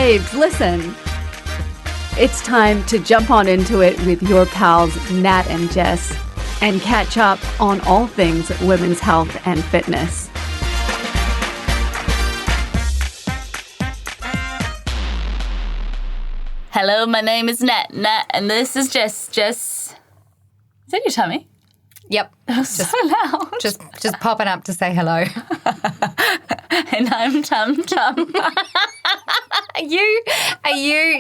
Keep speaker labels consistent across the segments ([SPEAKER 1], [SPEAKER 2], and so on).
[SPEAKER 1] babes, listen. It's time to jump on into it with your pals Nat and Jess and catch up on all things women's health and fitness.
[SPEAKER 2] Hello, my name is Nat, and this is Jess. Jess, is that your tummy?
[SPEAKER 3] Yep.
[SPEAKER 2] So loud.
[SPEAKER 3] Just popping up to say hello.
[SPEAKER 2] And I'm Tum Tum.
[SPEAKER 3] Are you,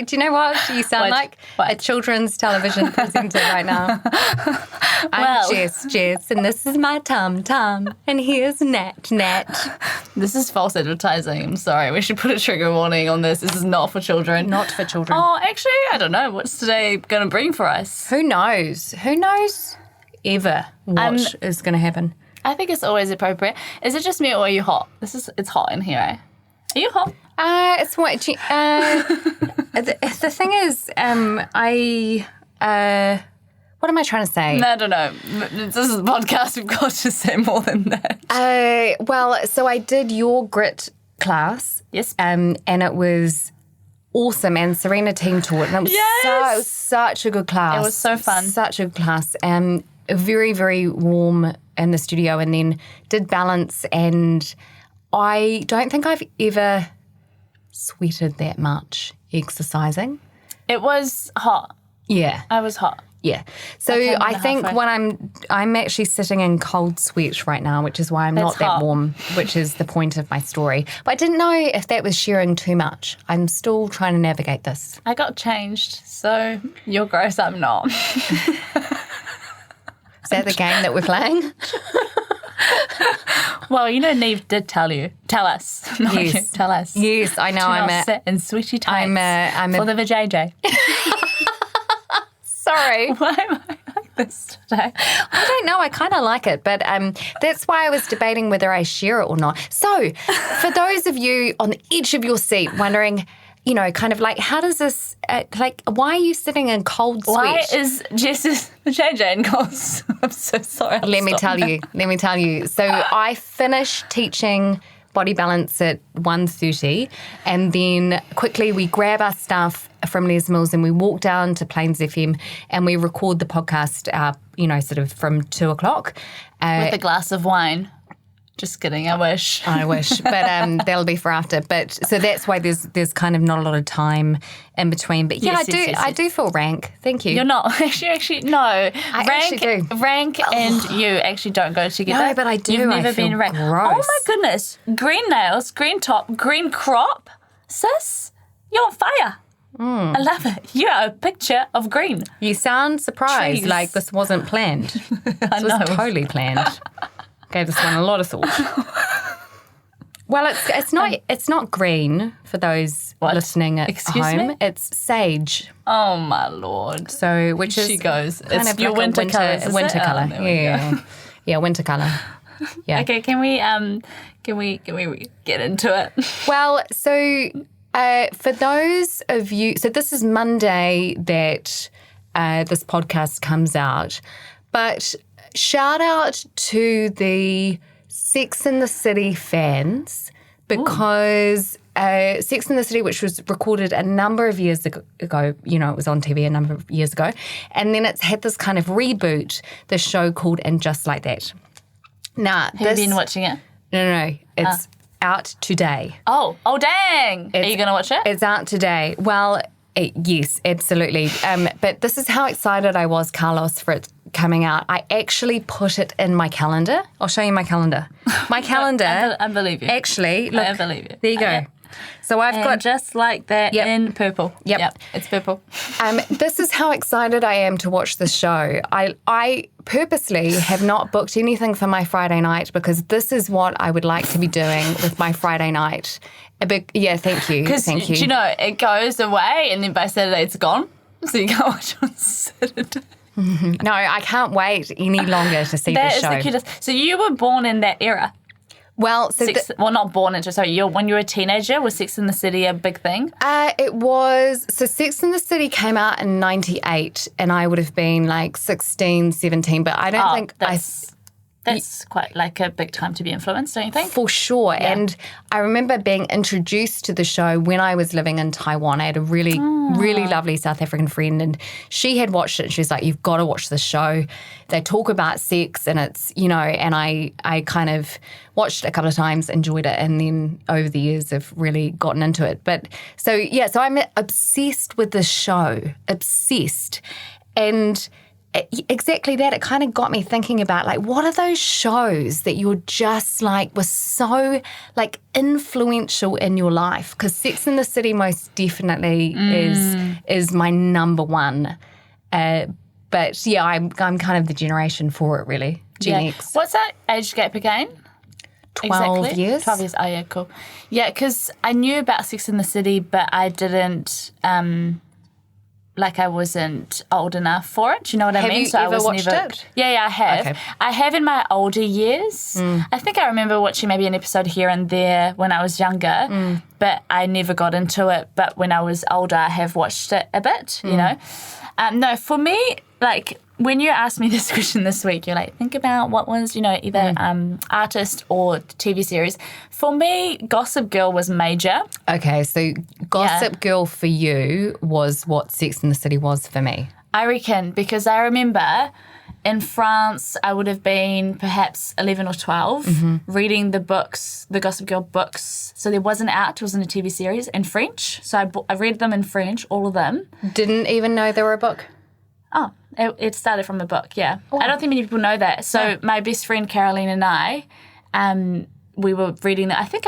[SPEAKER 3] do you know what you sound like?
[SPEAKER 2] What?
[SPEAKER 3] A children's television presenter right now. I'm Jess, and this is my Tum Tum, and here's Nat.
[SPEAKER 2] This is false advertising. I'm sorry. We should put a trigger warning on this. This is not for children.
[SPEAKER 3] Not for children.
[SPEAKER 2] Oh, actually, I don't know. What's today going to bring for us?
[SPEAKER 3] Who knows? Who knows ever what is going to happen?
[SPEAKER 2] I think it's always appropriate. Is it just me or are you hot? It's hot in here, eh? Are you hot?
[SPEAKER 3] It's what the thing is, what am I trying to say?
[SPEAKER 2] No, I don't know. This is a podcast. We've got to say more than that.
[SPEAKER 3] Well, so I did your grit class.
[SPEAKER 2] Yes.
[SPEAKER 3] And it was awesome. And Serena team taught. And it was such a good class.
[SPEAKER 2] It was so fun.
[SPEAKER 3] Such a good class. Very, very warm in the studio, and then did balance. And I don't think I've ever sweated that much exercising.
[SPEAKER 2] It was hot.
[SPEAKER 3] Yeah.
[SPEAKER 2] I was hot.
[SPEAKER 3] Yeah. So I think when I'm actually sitting in cold sweat right now, which is why I'm not that warm, which is the point of my story. But I didn't know if that was sharing too much. I'm still trying to navigate this.
[SPEAKER 2] I got changed, so you're gross, I'm not.
[SPEAKER 3] Is that the game that we're playing?
[SPEAKER 2] Well, you know, Neve did tell us. Not
[SPEAKER 3] Yes.
[SPEAKER 2] you, tell us.
[SPEAKER 3] Yes, I know.
[SPEAKER 2] To sit in sweaty tights for the vajayjay.
[SPEAKER 3] Sorry.
[SPEAKER 2] Why am I like this today?
[SPEAKER 3] I don't know. I kind of like it, but that's why I was debating whether I share it or not. So, for those of you on the edge of your seat wondering, you know, kind of like, how does this, why are you sitting in cold sweat?
[SPEAKER 2] Why is Jess's vajayjay in cold sweat? I'm so sorry.
[SPEAKER 3] Let me tell you. So, I finished teaching body balance at 1:30, and then quickly we grab our stuff from Les Mills and we walk down to Plains FM and we record the podcast, sort of from 2:00.
[SPEAKER 2] With a glass of wine. Just kidding, I wish.
[SPEAKER 3] But that'll be for after. But so that's why there's kind of not a lot of time in between. But yeah,
[SPEAKER 2] Yes.
[SPEAKER 3] I do feel rank. Thank you.
[SPEAKER 2] You're not. Actually, no.
[SPEAKER 3] I actually do.
[SPEAKER 2] Rank and you actually don't go together.
[SPEAKER 3] No, but I do.
[SPEAKER 2] You've never
[SPEAKER 3] I feel
[SPEAKER 2] been rank.
[SPEAKER 3] gross.
[SPEAKER 2] Oh my goodness. Green nails, green top, green crop. Sis, you're on fire. I love it. You are a picture of green.
[SPEAKER 3] You sound surprised,
[SPEAKER 2] Trees.
[SPEAKER 3] like this wasn't planned. This
[SPEAKER 2] know.
[SPEAKER 3] was totally planned. Gave this one a lot of thought. Well, it's not green for those listening at home.
[SPEAKER 2] Me?
[SPEAKER 3] It's sage.
[SPEAKER 2] Oh my lord.
[SPEAKER 3] So which is
[SPEAKER 2] She goes.
[SPEAKER 3] kind
[SPEAKER 2] It's
[SPEAKER 3] of
[SPEAKER 2] your
[SPEAKER 3] like
[SPEAKER 2] winter
[SPEAKER 3] a
[SPEAKER 2] colours. is
[SPEAKER 3] winter
[SPEAKER 2] it?
[SPEAKER 3] colour.
[SPEAKER 2] Oh, there we go.
[SPEAKER 3] Yeah, winter colour. Yeah.
[SPEAKER 2] Okay, can we get into it?
[SPEAKER 3] Well, so for those of you, so this is Monday that this podcast comes out, but shout out to the Sex and the City fans because Sex and the City, which was recorded a number of years ago, you know, it was on TV a number of years ago, and then it's had this kind of reboot, the show called And Just Like That. Now,
[SPEAKER 2] Have you been watching it?
[SPEAKER 3] No, it's out today.
[SPEAKER 2] Oh, dang. Are you going to watch it?
[SPEAKER 3] It's out today. Well, yes, absolutely. But this is how excited I was, Carlos, for it coming out. I actually put it in my calendar. I'll show you my calendar. My calendar.
[SPEAKER 2] I believe you.
[SPEAKER 3] Actually, look.
[SPEAKER 2] I believe you.
[SPEAKER 3] There you go.
[SPEAKER 2] Okay.
[SPEAKER 3] So I've got
[SPEAKER 2] Just Like That in purple.
[SPEAKER 3] Yep.
[SPEAKER 2] It's purple.
[SPEAKER 3] This is how excited I am to watch the show. I purposely have not booked anything for my Friday night because this is what I would like to be doing with my Friday night. Thank you. Thank you.
[SPEAKER 2] Because, you know, it goes away and then by Saturday it's gone. So you can't watch on Saturday.
[SPEAKER 3] No, I can't wait any longer to see the show.
[SPEAKER 2] That is the cutest. So you were born in that era.
[SPEAKER 3] Well, so
[SPEAKER 2] not born into. Sorry, when you were a teenager, was Sex and the City a big thing?
[SPEAKER 3] It was. So Sex and the City came out in 98, and I would have been like 16, 17. But I don't think
[SPEAKER 2] That's quite like a big time to be influenced, don't you think?
[SPEAKER 3] For sure.
[SPEAKER 2] Yeah.
[SPEAKER 3] And I remember being introduced to the show when I was living in Taiwan. I had a really lovely South African friend, and she had watched it. She was like, you've got to watch this show. They talk about sex, and it's, and I kind of watched it a couple of times, enjoyed it, and then over the years have really gotten into it. But so I'm obsessed with this show, obsessed. And exactly that. It kind of got me thinking about, like, what are those shows that you're just like, were so like influential in your life? Because Sex and the City most definitely is my number one. But yeah, I'm kind of the generation for it, really. Gen X.
[SPEAKER 2] What's that age gap again?
[SPEAKER 3] 12 years.
[SPEAKER 2] 12 years. Oh, yeah, cool. Yeah, because I knew about Sex and the City, but I didn't... I wasn't old enough for it. Do you know what I mean?
[SPEAKER 3] Have you ever watched it?
[SPEAKER 2] Yeah, I have.
[SPEAKER 3] Okay.
[SPEAKER 2] I have in my older years. I think I remember watching maybe an episode here and there when I was younger, but I never got into it. But when I was older, I have watched it a bit, you know. No, for me, like, when you asked me this question this week, you're like, think about what was, either artist or TV series. For me, Gossip Girl was major.
[SPEAKER 3] Okay, so Gossip Girl for you was what Sex and the City was for me.
[SPEAKER 2] I reckon, because I remember in France, I would have been perhaps 11 or 12, reading the books, the Gossip Girl books. So there wasn't out, it wasn't a TV series, in French. So I read them in French, all of them.
[SPEAKER 3] Didn't even know they were a book.
[SPEAKER 2] Oh, it started from a book, yeah. Oh. I don't think many people know that. So my best friend Caroline and I, we were reading that. I think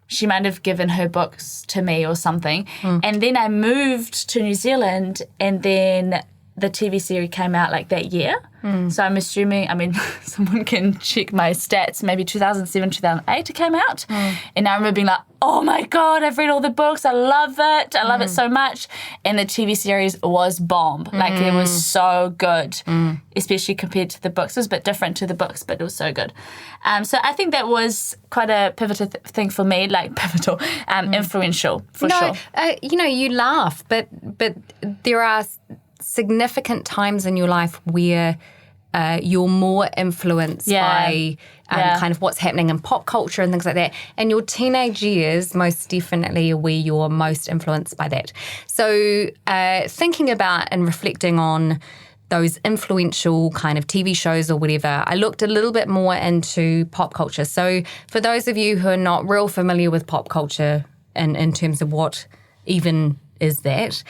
[SPEAKER 2] she might have given her books to me or something. And then I moved to New Zealand, and then the TV series came out like that year. So I'm assuming, someone can check my stats, maybe 2007, 2008 it came out. And I remember being like, oh my God, I've read all the books. I love it. I love it so much. And the TV series was bomb. Like, it was so good, especially compared to the books. It was a bit different to the books, but it was so good. So I think that was quite a pivotal thing for me, like pivotal, influential for sure.
[SPEAKER 3] You laugh, but there are significant times in your life where you're more influenced by kind of what's happening in pop culture and things like that. And your teenage years most definitely are where you're most influenced by that. So thinking about and reflecting on those influential kind of TV shows or whatever, I looked a little bit more into pop culture. So for those of you who are not real familiar with pop culture in terms of what even is that,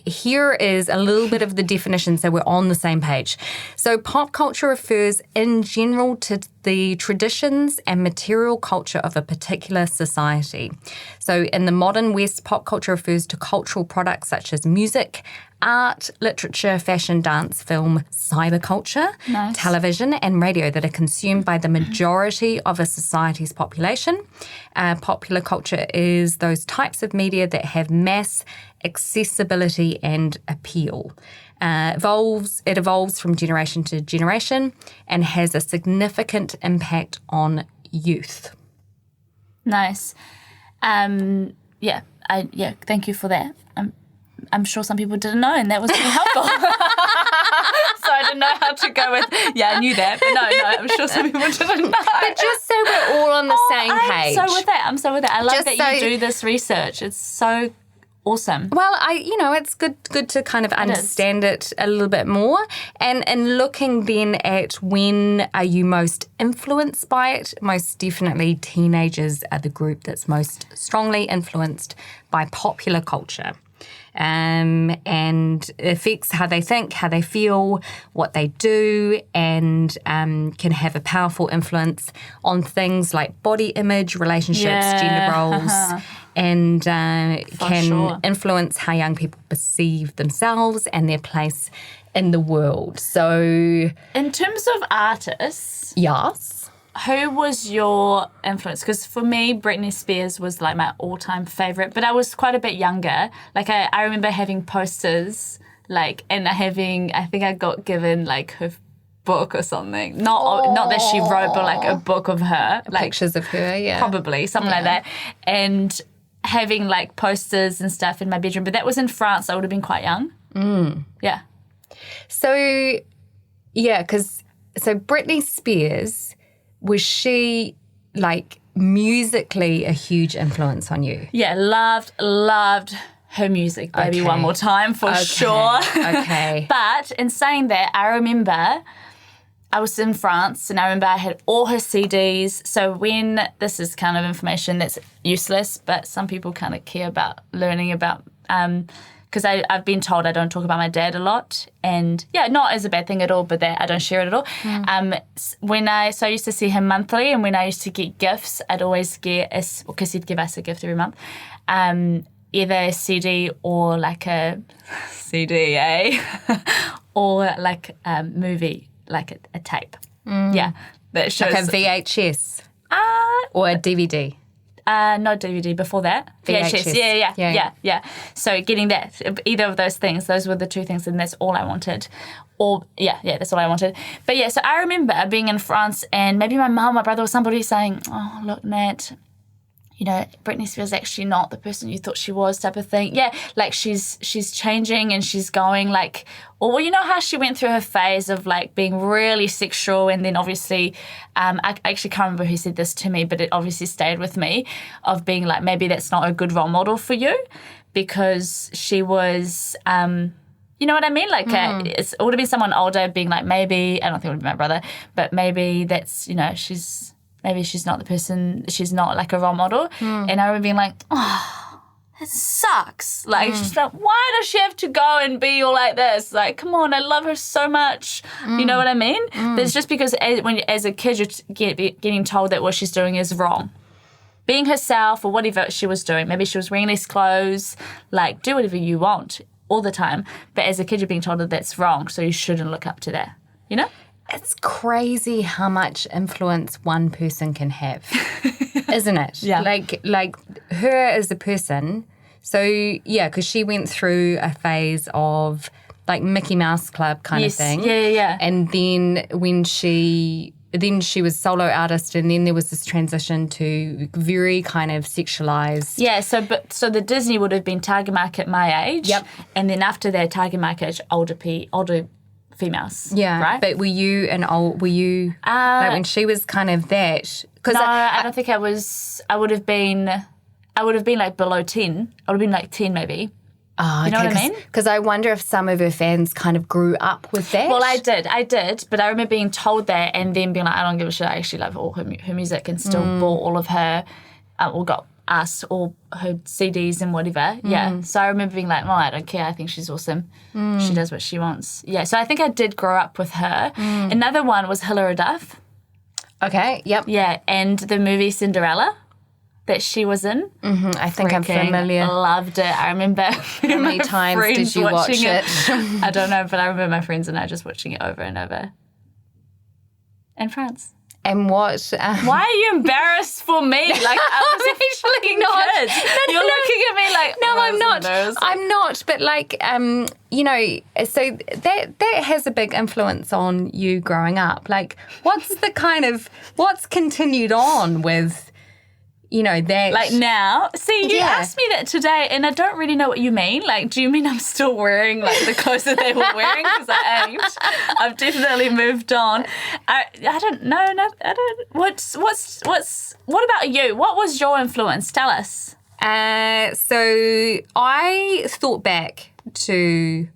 [SPEAKER 3] here is a little bit of the definition so we're on the same page. So pop culture refers in general to the traditions and material culture of a particular society. So in the modern West, pop culture refers to cultural products such as music, art, literature, fashion, dance, film, cyberculture, television, and radio that are consumed by the majority of a society's population. Popular culture is those types of media that have mass accessibility and appeal. It evolves from generation to generation and has a significant impact on youth.
[SPEAKER 2] Nice. Thank you for that. I'm sure some people didn't know, and that was really helpful. So I didn't know how to go with, I knew that, but no, I'm sure some people didn't know.
[SPEAKER 3] But just so we're all on the same page.
[SPEAKER 2] I'm so with that. I love
[SPEAKER 3] Just
[SPEAKER 2] that you do this research. It's so awesome.
[SPEAKER 3] Well, it's good to kind of understand it a little bit more. And looking then at when are you most influenced by it, most definitely teenagers are the group that's most strongly influenced by popular culture. And affects how they think, how they feel, what they do, and can have a powerful influence on things like body image, relationships, gender roles, and can influence how young people perceive themselves and their place in the world. So,
[SPEAKER 2] in terms of artists,
[SPEAKER 3] yes.
[SPEAKER 2] Who was your influence? Because for me, Britney Spears was like my all-time favourite, but I was quite a bit younger. Like I remember having posters, I think I got given like her book or something. Not that she wrote, but like a book of her. Like
[SPEAKER 3] Pictures of her, yeah.
[SPEAKER 2] Probably, something like that. And having like posters and stuff in my bedroom. But that was in France. I would have been quite young. Yeah.
[SPEAKER 3] So, yeah, because so Britney Spears, was she like musically a huge influence on you?
[SPEAKER 2] Yeah, loved her music, Baby
[SPEAKER 3] Okay.
[SPEAKER 2] One More Time, for sure.
[SPEAKER 3] Okay.
[SPEAKER 2] But in saying that, I remember I was in France and I remember I had all her CDs. So this is kind of information that's useless, but some people kind of care about learning about, because I've been told I don't talk about my dad a lot. And yeah, not as a bad thing at all, but that I don't share it at all. So I used to see him monthly, and when I used to get gifts, I'd always get, because he'd give us a gift every month, either a CD or like a CD, or like a movie, like a tape. Yeah. That shows.
[SPEAKER 3] Like a VHS or a DVD?
[SPEAKER 2] No DVD before that.
[SPEAKER 3] VHS.
[SPEAKER 2] Yeah. So getting that, either of those things, those were the two things, and that's all I wanted. That's all I wanted. But yeah, so I remember being in France, and maybe my mum, my brother, or somebody saying, "Oh, look, Nat, you know, Britney Spears is actually not the person you thought she was," type of thing. Yeah, like she's changing and she's going like, well, you know how she went through her phase of like being really sexual, and then obviously, I actually can't remember who said this to me, but it obviously stayed with me, of being like, maybe that's not a good role model for you, because she was, you know what I mean? Like it would have been someone older being like, maybe, I don't think it would be my brother, but maybe that's, you know, maybe she's not the person, she's not like a role model. And I remember being like, oh, this sucks. Like, she's like, why does she have to go and be all like this? Like, come on, I love her so much. You know what I mean? But it's just because as a kid, you're getting told that what she's doing is wrong. Being herself or whatever she was doing. Maybe she was wearing these clothes. Like, do whatever you want all the time. But as a kid, you're being told that that's wrong, so you shouldn't look up to that. You know?
[SPEAKER 3] It's crazy how much influence one person can have, isn't it?
[SPEAKER 2] Yeah.
[SPEAKER 3] Like her as a person. So, yeah, because she went through a phase of like Mickey Mouse Club kind of thing.
[SPEAKER 2] Yeah.
[SPEAKER 3] And then when she was solo artist, and then there was this transition to very kind of sexualized.
[SPEAKER 2] Yeah, so the Disney would have been target market my age.
[SPEAKER 3] Yep.
[SPEAKER 2] And then after that, target market older females.
[SPEAKER 3] Yeah,
[SPEAKER 2] right.
[SPEAKER 3] But were you like when she was kind of that?
[SPEAKER 2] No, I don't think I was. I would have been like below 10. I would have been like 10 maybe.
[SPEAKER 3] Oh,
[SPEAKER 2] you know what I mean?
[SPEAKER 3] Because I wonder if some of her fans kind of grew up with that.
[SPEAKER 2] Well, I did, but I remember being told that and then being like, I don't give a shit. I actually love all her music and still bought all of her, or got asked all her CDs and whatever. Yeah. So I remember being like, I don't care. I think she's awesome. She does what she wants. Yeah. So I think I did grow up with her. Another one was Hilary Duff.
[SPEAKER 3] Okay. Yep.
[SPEAKER 2] Yeah. And the movie Cinderella that she was in.
[SPEAKER 3] I think I'm familiar.
[SPEAKER 2] Loved it. I remember
[SPEAKER 3] How many times did you watch it?
[SPEAKER 2] I don't know, but I remember my friends and I just watching it over and over. In France.
[SPEAKER 3] And what?
[SPEAKER 2] Why are you embarrassed for me? Like, I was
[SPEAKER 3] actually not.
[SPEAKER 2] kid. You're looking at me like,
[SPEAKER 3] No,
[SPEAKER 2] oh,
[SPEAKER 3] I'm not.
[SPEAKER 2] embarrassed.
[SPEAKER 3] I'm not. But like, you know, so that has a big influence on you growing up. Like, what's continued on with, you know, that?
[SPEAKER 2] Like now, see, you
[SPEAKER 3] Yeah.
[SPEAKER 2] asked me that today, and I don't really know what you mean. Like, do you mean I'm still wearing like the clothes that they were wearing? Because I ain't. I've definitely moved on. I don't know. I don't. What about you? What was your influence? Tell us.
[SPEAKER 3] So I thought back to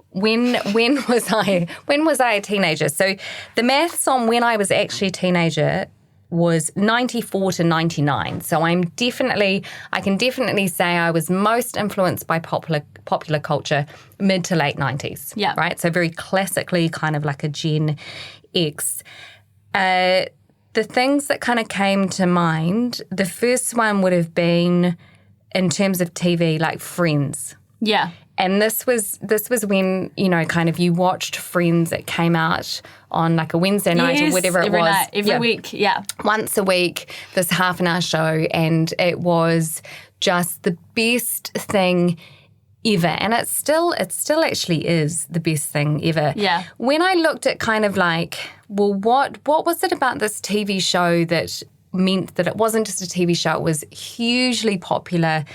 [SPEAKER 3] when was I a teenager? So the maths on when I was actually a teenager was 94 to 99. So I can definitely say I was most influenced by popular culture mid to late 90s.
[SPEAKER 2] Yeah.
[SPEAKER 3] Right? So very classically kind of like a Gen X. The things that kind of came to mind, the first one would have been in terms of TV, like Friends.
[SPEAKER 2] Yeah.
[SPEAKER 3] And this was when, you know, kind of you watched Friends. It came out on like a Wednesday night or whatever it
[SPEAKER 2] every
[SPEAKER 3] was.
[SPEAKER 2] night, every week, yeah.
[SPEAKER 3] Once a week, this half-an-hour show, and it was just the best thing ever. And it still actually is the best thing ever.
[SPEAKER 2] Yeah.
[SPEAKER 3] When I looked at kind of like, well, what was it about this TV show that meant that it wasn't just a TV show, it was hugely popular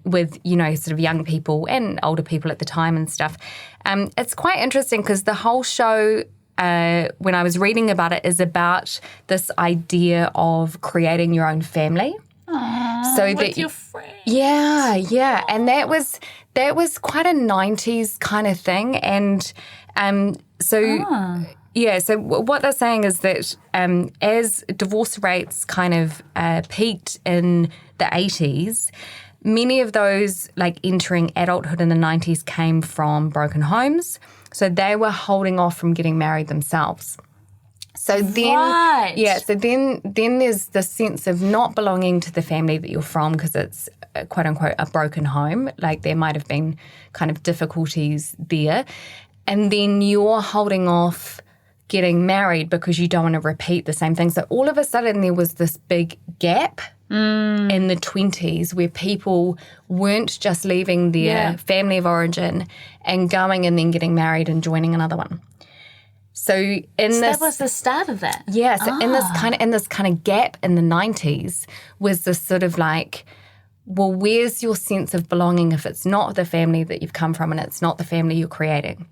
[SPEAKER 3] with, you know, sort of young people and older people at the time and stuff. It's quite interesting because the whole show when I was reading about it is about this idea of creating your own family.
[SPEAKER 2] So with your friends.
[SPEAKER 3] Yeah. And that was quite a 90s kind of thing. And so what they're saying is that as divorce rates kind of peaked in the 80s, many of those like entering adulthood in the 90s came from broken homes. So they were holding off from getting married themselves. So then, so then there's the sense of not belonging to the family that you're from because it's quote unquote a broken home. Like there might have been kind of difficulties there. And then you're holding off getting married because you don't want to repeat the same thing. So all of a sudden there was this big gap in the 20s where people weren't just leaving their family of origin and going and then getting married and joining another one. So
[SPEAKER 2] that was the start of that.
[SPEAKER 3] Yeah. So in this kind of gap in the 90s was this sort of like, well, where's your sense of belonging if it's not the family that you've come from and it's not the family you're creating?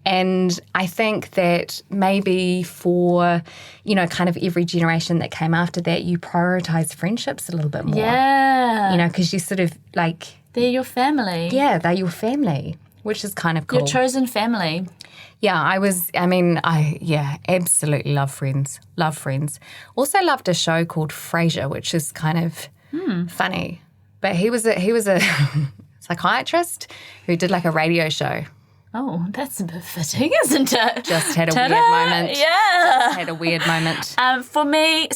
[SPEAKER 3] And I think that maybe for, kind of every generation that came after that, you prioritise friendships a little bit more.
[SPEAKER 2] Yeah.
[SPEAKER 3] Because you sort of like...
[SPEAKER 2] They're your family.
[SPEAKER 3] Yeah, they're your family, which is kind of cool.
[SPEAKER 2] Your chosen family.
[SPEAKER 3] Yeah, I absolutely love Friends. Love Friends. Also loved a show called Frasier, which is kind of funny. But he was a psychiatrist who did like a radio show.
[SPEAKER 2] Oh, that's a bit fitting, isn't it?
[SPEAKER 3] Just had a weird moment.
[SPEAKER 2] Yeah.
[SPEAKER 3] Just had a weird moment.
[SPEAKER 2] For me,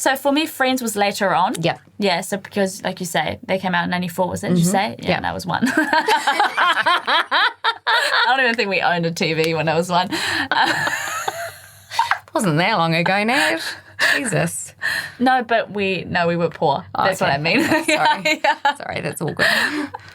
[SPEAKER 2] Friends was later on.
[SPEAKER 3] Yeah.
[SPEAKER 2] Yeah, so because, like you say, they came out in 94, was it? Did you say? Yeah, and I was one. I don't even think we owned a TV when I was one.
[SPEAKER 3] Wasn't that long ago, Nat. Jesus.
[SPEAKER 2] No, but we were poor. That's what I mean.
[SPEAKER 3] Sorry. Sorry, that's awkward.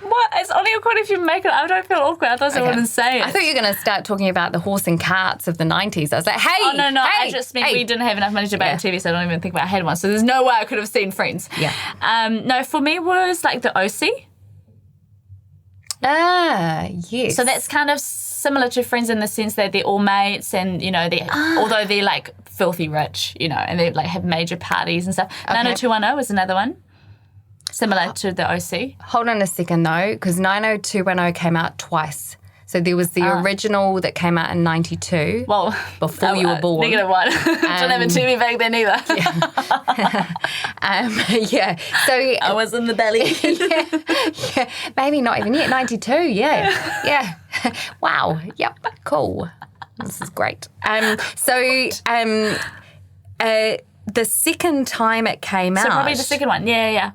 [SPEAKER 2] What? It's only awkward if you make it. I don't feel awkward. I thought I wouldn't say it.
[SPEAKER 3] I thought you were going to start talking about the horse and carts of the 90s. I was like, hey.
[SPEAKER 2] Oh, no.
[SPEAKER 3] Hey,
[SPEAKER 2] I just mean we didn't have enough money to buy a TV, so I don't even think I had one. So there's no way I could have seen Friends.
[SPEAKER 3] Yeah.
[SPEAKER 2] No, for me was like the OC.
[SPEAKER 3] Ah, yes.
[SPEAKER 2] So that's kind of similar to Friends in the sense that they're all mates and, although they're like filthy rich, and they like have major parties and stuff. Okay. 90210 was another one. Similar to the OC.
[SPEAKER 3] Hold on a second though, because 90210 came out twice. So there was the original that came out in 92.
[SPEAKER 2] Well,
[SPEAKER 3] before you were born.
[SPEAKER 2] -1. Didn't have a TV back then either.
[SPEAKER 3] Yeah. So
[SPEAKER 2] I was in the belly.
[SPEAKER 3] yeah. Maybe not even yet. 92. Yeah. Wow. Yep. Cool. This is great. The second time it came out.
[SPEAKER 2] So probably the second one. Yeah.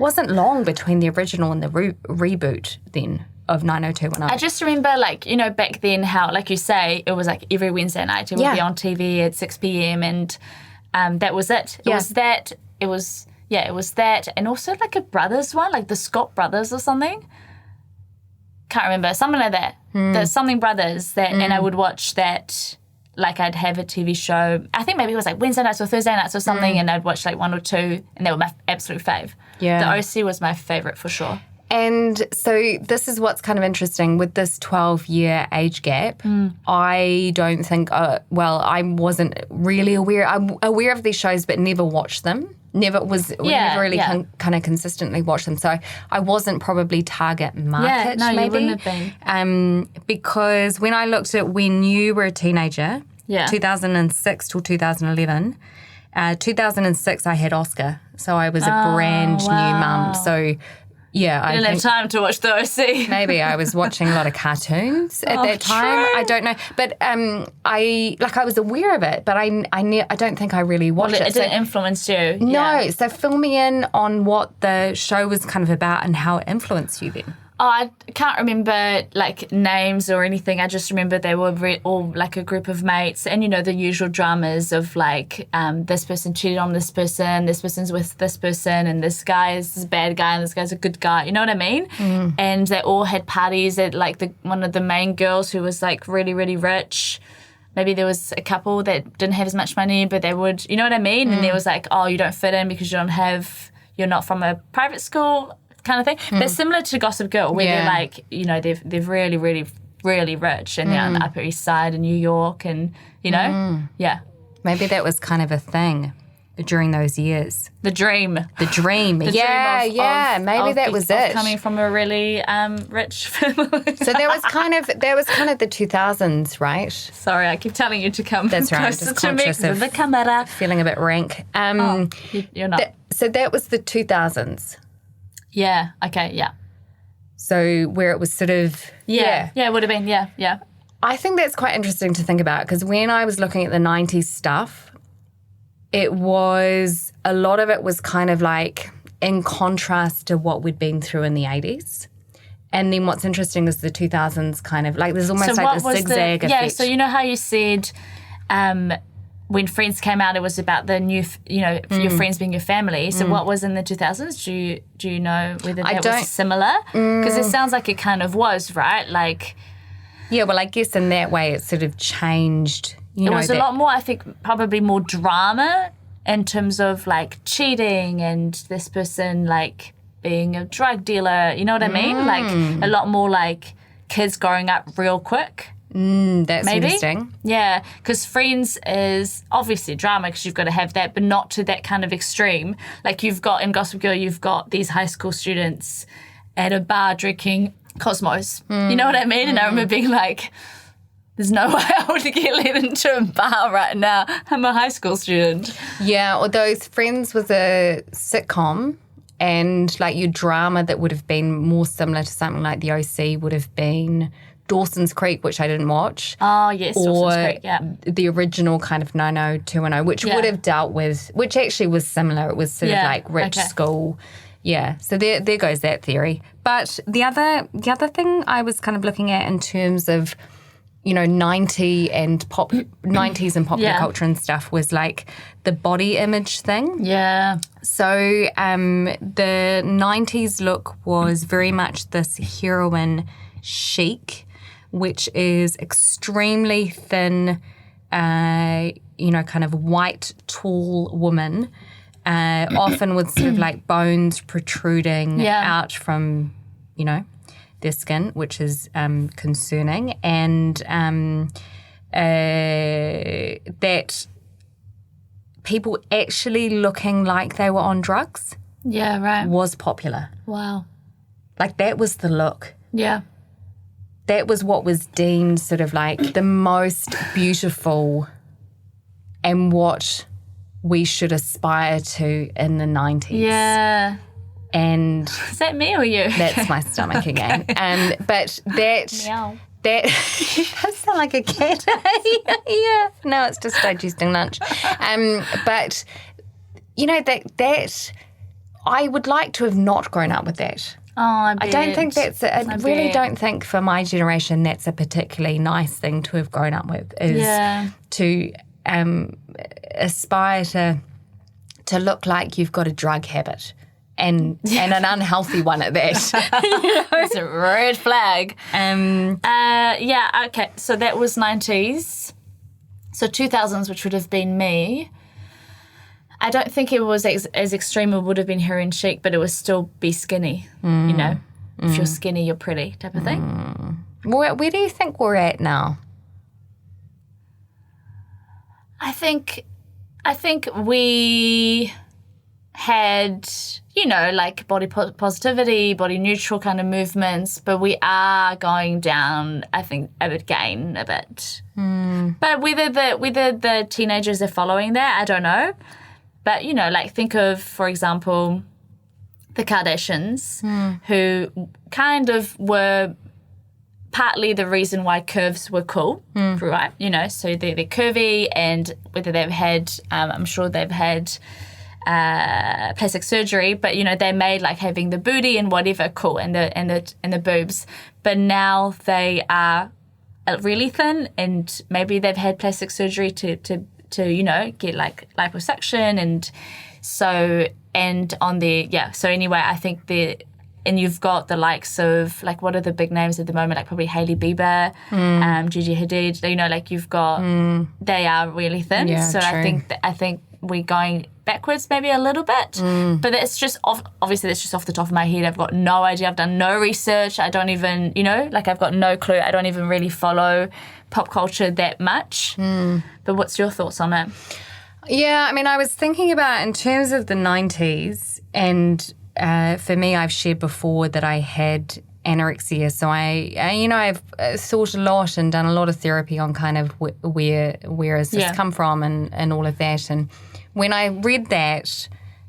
[SPEAKER 3] Wasn't long between the original and the reboot then of 90210.
[SPEAKER 2] I just remember, back then how, like you say, it was like every Wednesday night it would be on TV at 6 p.m. and that was it. It was that. It was that. And also like a brothers one, like the Scott Brothers or something. Can't remember. Something like that. There's something brothers that, and I would watch that. Like I'd have a TV show. I think maybe it was like Wednesday nights or Thursday nights or something, and I'd watch like one or two, and they were my absolute fave. Yeah. The OC was my favourite for sure.
[SPEAKER 3] And so this is what's kind of interesting with this 12-year age gap. I don't think, I wasn't really aware. I'm aware of these shows but never watched them. Never really kind of consistently watched them. So I wasn't probably target market maybe.
[SPEAKER 2] You wouldn't have been.
[SPEAKER 3] Because when I looked at when you were a teenager, 2006 till 2011, 2006 I had Oscar. So I was a brand new mum. So... Yeah,
[SPEAKER 2] I didn't have time to watch the OC.
[SPEAKER 3] Maybe I was watching a lot of cartoons at that time.
[SPEAKER 2] True.
[SPEAKER 3] I don't know, but I was aware of it, but I don't think I really watched it.
[SPEAKER 2] It didn't influence you.
[SPEAKER 3] No, so fill me in on what the show was kind of about and how it influenced you then.
[SPEAKER 2] Oh, I can't remember like names or anything. I just remember they were all like a group of mates, and the usual dramas of like this person cheated on this person's with this person, and this guy is this bad guy and this guy's a good guy. You know what I mean? And they all had parties at like one of the main girls who was like really, really rich. Maybe there was a couple that didn't have as much money, but they would. You know what I mean? And there was like, oh, you don't fit in because you're not from a private school. Kind of thing, but similar to Gossip Girl, where they're like, they've really, really really rich and they're on the Upper East Side in New York and, you know, yeah.
[SPEAKER 3] Maybe that was kind of a thing during those years.
[SPEAKER 2] The dream.
[SPEAKER 3] The dream. Maybe that was it.
[SPEAKER 2] Coming from a really rich family.
[SPEAKER 3] So that was kind of the 2000s, right?
[SPEAKER 2] Sorry, I keep telling you to come
[SPEAKER 3] That's right.
[SPEAKER 2] closer
[SPEAKER 3] Just
[SPEAKER 2] to me
[SPEAKER 3] conscious of
[SPEAKER 2] with the camera.
[SPEAKER 3] feeling a bit rank.
[SPEAKER 2] You're not.
[SPEAKER 3] So that was the 2000s.
[SPEAKER 2] Yeah. Okay. Yeah.
[SPEAKER 3] So where it was sort of
[SPEAKER 2] Yeah. It would have been. Yeah.
[SPEAKER 3] I think that's quite interesting to think about because when I was looking at the 90s stuff, a lot of it was kind of like in contrast to what we'd been through in the 80s. And then what's interesting is the 2000s kind of like there's almost like a zigzag effect.
[SPEAKER 2] Yeah, so you know how you said when Friends came out, it was about the new, your friends being your family. So what was in the 2000s? Do you know whether that was similar? Because it sounds like it kind of was, right? Like,
[SPEAKER 3] yeah, well, I guess in that way it sort of changed.
[SPEAKER 2] It was a lot more, I think, probably more drama in terms of like cheating and this person like being a drug dealer. You know what I mean? Like a lot more like kids growing up real quick.
[SPEAKER 3] That's
[SPEAKER 2] maybe.
[SPEAKER 3] Interesting.
[SPEAKER 2] Yeah, because Friends is obviously drama because you've got to have that, but not to that kind of extreme. Like you've got in Gossip Girl, you've got these high school students at a bar drinking Cosmos. You know what I mean? And I remember being like, there's no way I would get let into a bar right now. I'm a high school student.
[SPEAKER 3] Yeah, although Friends was a sitcom and like your drama that would have been more similar to something like The OC would have been Dawson's Creek, which I didn't watch.
[SPEAKER 2] Oh, yes, Dawson's Creek, yeah.
[SPEAKER 3] The original kind of 90210, which would have dealt with, which actually was similar. It was sort of like rich school. Yeah, so there goes that theory. But the other thing I was kind of looking at in terms of 90s and popular culture and stuff was like the body image thing.
[SPEAKER 2] Yeah.
[SPEAKER 3] So the 90s look was very much this heroine chic, which is extremely thin, kind of white, tall woman, often with sort of like bones protruding out from, their skin, which is concerning, and that people actually looking like they were on drugs was popular.
[SPEAKER 2] Wow.
[SPEAKER 3] Like that was the look.
[SPEAKER 2] Yeah.
[SPEAKER 3] That was what was deemed sort of like the most beautiful and what we should aspire to in the 90s.
[SPEAKER 2] Yeah.
[SPEAKER 3] And
[SPEAKER 2] is that me or you?
[SPEAKER 3] That's my stomach again. But that does sound like a cat. Yeah. No, it's just digesting lunch. But that I would like to have not grown up with that.
[SPEAKER 2] Oh, I bet.
[SPEAKER 3] I don't think don't think for my generation that's a particularly nice thing to have grown up with. Is to aspire to look like you've got a drug habit. And an unhealthy one at that.
[SPEAKER 2] It's a red flag. Okay. So that was 90s. So 2000s, which would have been me. I don't think it was as extreme. It would have been heroin chic, but it would still be skinny. If you're skinny, you're pretty type of thing.
[SPEAKER 3] Where do you think we're at now?
[SPEAKER 2] I think we had, like body positivity, body neutral kind of movements, but we are going down, I think, a bit a bit. But whether the teenagers are following that, I don't know. But, like think of, for example, the Kardashians, who kind of were partly the reason why curves were cool, right? So they're curvy, and whether they've had, I'm sure they've had plastic surgery, but they made like having the booty and whatever cool and the boobs. But now they are really thin, and maybe they've had plastic surgery to get like liposuction, and so anyway, I think and you've got the likes of, like, what are the big names at the moment? Like probably Hailey Bieber, Gigi Hadid. Like you've got, they are really thin.
[SPEAKER 3] Yeah,
[SPEAKER 2] so
[SPEAKER 3] true.
[SPEAKER 2] I think we're going backwards maybe a little bit. But that's just, obviously that's just off the top of my head. I've got no idea. I've done no research. I don't even, I've got no clue. I don't even really follow pop culture that much. But what's your thoughts on it?
[SPEAKER 3] Yeah, I mean, I was thinking about in terms of the 90s, and for me, I've shared before that I had anorexia. So I've thought a lot and done a lot of therapy on kind of where has this come from and all of that. And when I read that,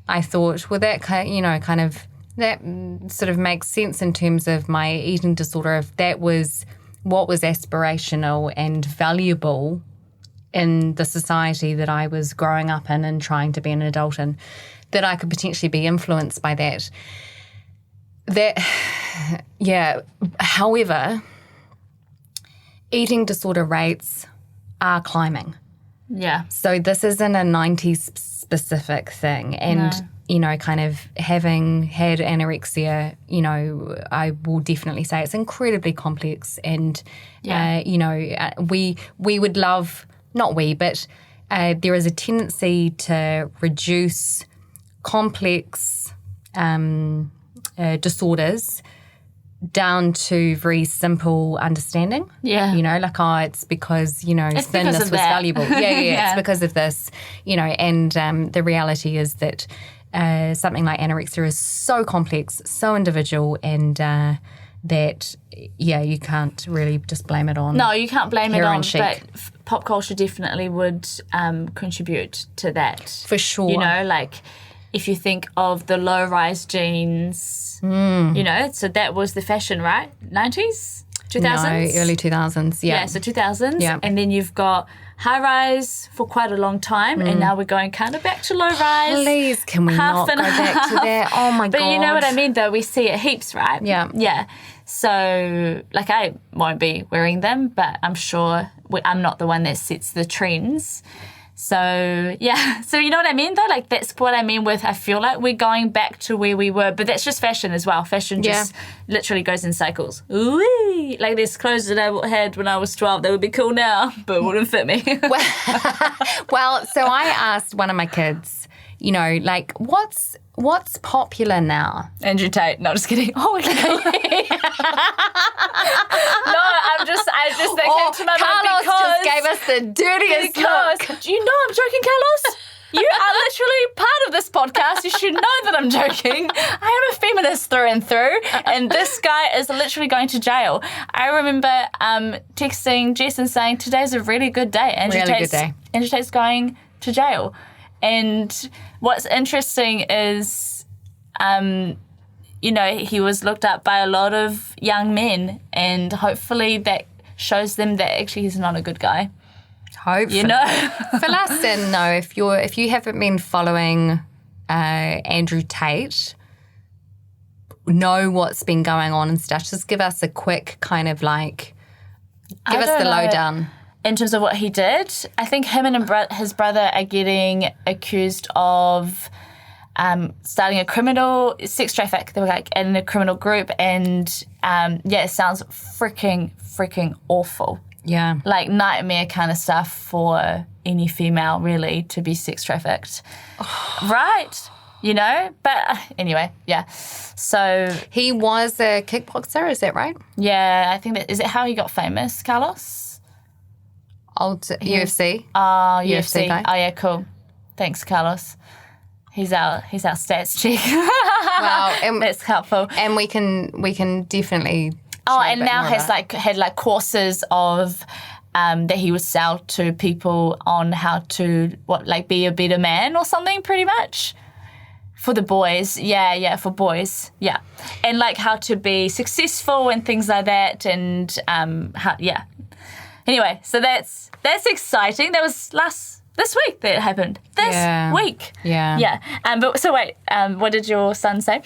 [SPEAKER 3] I thought, well, that kind of that sort of makes sense in terms of my eating disorder. If that was what was aspirational and valuable in the society that I was growing up in and trying to be an adult in, that I could potentially be influenced by that. However, eating disorder rates are climbing.
[SPEAKER 2] Yeah.
[SPEAKER 3] So this isn't a 90s specific thing. And, kind of having had anorexia, I will definitely say it's incredibly complex. And, we would love, not we, but there is a tendency to reduce complex disorders down to very simple understanding.
[SPEAKER 2] Yeah.
[SPEAKER 3] It's because, thinness was valuable. Yeah. It's because of this, and the reality is that something like anorexia is so complex, so individual, and that, you can't really just blame it on.
[SPEAKER 2] No, you can't blame it on,
[SPEAKER 3] chic.
[SPEAKER 2] but pop culture definitely would contribute to that.
[SPEAKER 3] For sure.
[SPEAKER 2] If you think of the low-rise jeans, so that was the fashion, right? 90s? 2000s?
[SPEAKER 3] No, early 2000s, yeah.
[SPEAKER 2] Yeah, so 2000s.
[SPEAKER 3] Yeah.
[SPEAKER 2] And then you've got high-rise for quite a long time, and now we're going kind of back to low-rise.
[SPEAKER 3] Please, can we not go back to that? Oh, my God.
[SPEAKER 2] But you know what I mean, though? We see it heaps, right?
[SPEAKER 3] Yeah.
[SPEAKER 2] Yeah. So, I won't be wearing them, but I'm sure I'm not the one that sets the trends. So, yeah. So, you know what I mean, though? That's what I mean with I feel like we're going back to where we were. But that's just fashion as well. Fashion just literally goes in cycles. Ooh, there's clothes that I had when I was 12 that would be cool now, but it wouldn't fit me.
[SPEAKER 3] Well, so I asked one of my kids, what's popular now?
[SPEAKER 2] Andrew Tate. No, just kidding. Oh, okay. No, I just that came to my mind
[SPEAKER 3] Carlos
[SPEAKER 2] because
[SPEAKER 3] just gave us the dirtiest look.
[SPEAKER 2] Do you know I'm joking, Carlos? You are literally part of this podcast. You should know that I'm joking. I am a feminist through and through, and this guy is literally going to jail. I remember texting Jess and saying, today's a really good day. Andrew Tate's going to jail. And what's interesting is, he was looked up by a lot of young men, and hopefully that shows them that actually he's not a good guy.
[SPEAKER 3] Hopefully. Fill us in, though, if you haven't been following Andrew Tate, know what's been going on and stuff. Just give us a quick kind of give us the lowdown.
[SPEAKER 2] In terms of what he did, I think him and his brother are getting accused of starting a criminal sex traffic. They were in a criminal group, and it sounds freaking awful.
[SPEAKER 3] Yeah.
[SPEAKER 2] Nightmare kind of stuff for any female, really, to be sex trafficked. Right? But anyway, yeah. So
[SPEAKER 3] he was a kickboxer, is that right?
[SPEAKER 2] Yeah, I think that is it how he got famous, Carlos?
[SPEAKER 3] UFC.
[SPEAKER 2] Oh, UFC
[SPEAKER 3] guy.
[SPEAKER 2] Oh, yeah, cool. Thanks, Carlos. He's our stats chick.
[SPEAKER 3] Wow,
[SPEAKER 2] that's helpful.
[SPEAKER 3] And we can definitely.
[SPEAKER 2] Oh, and now has had courses of that he would sell to people on how to be a better man or something, pretty much. For the boys, yeah, for boys, yeah, and how to be successful and things like that, and Anyway, so that's exciting. That was this week that it happened. This week.
[SPEAKER 3] Yeah.
[SPEAKER 2] Yeah. But so wait, what did your son say?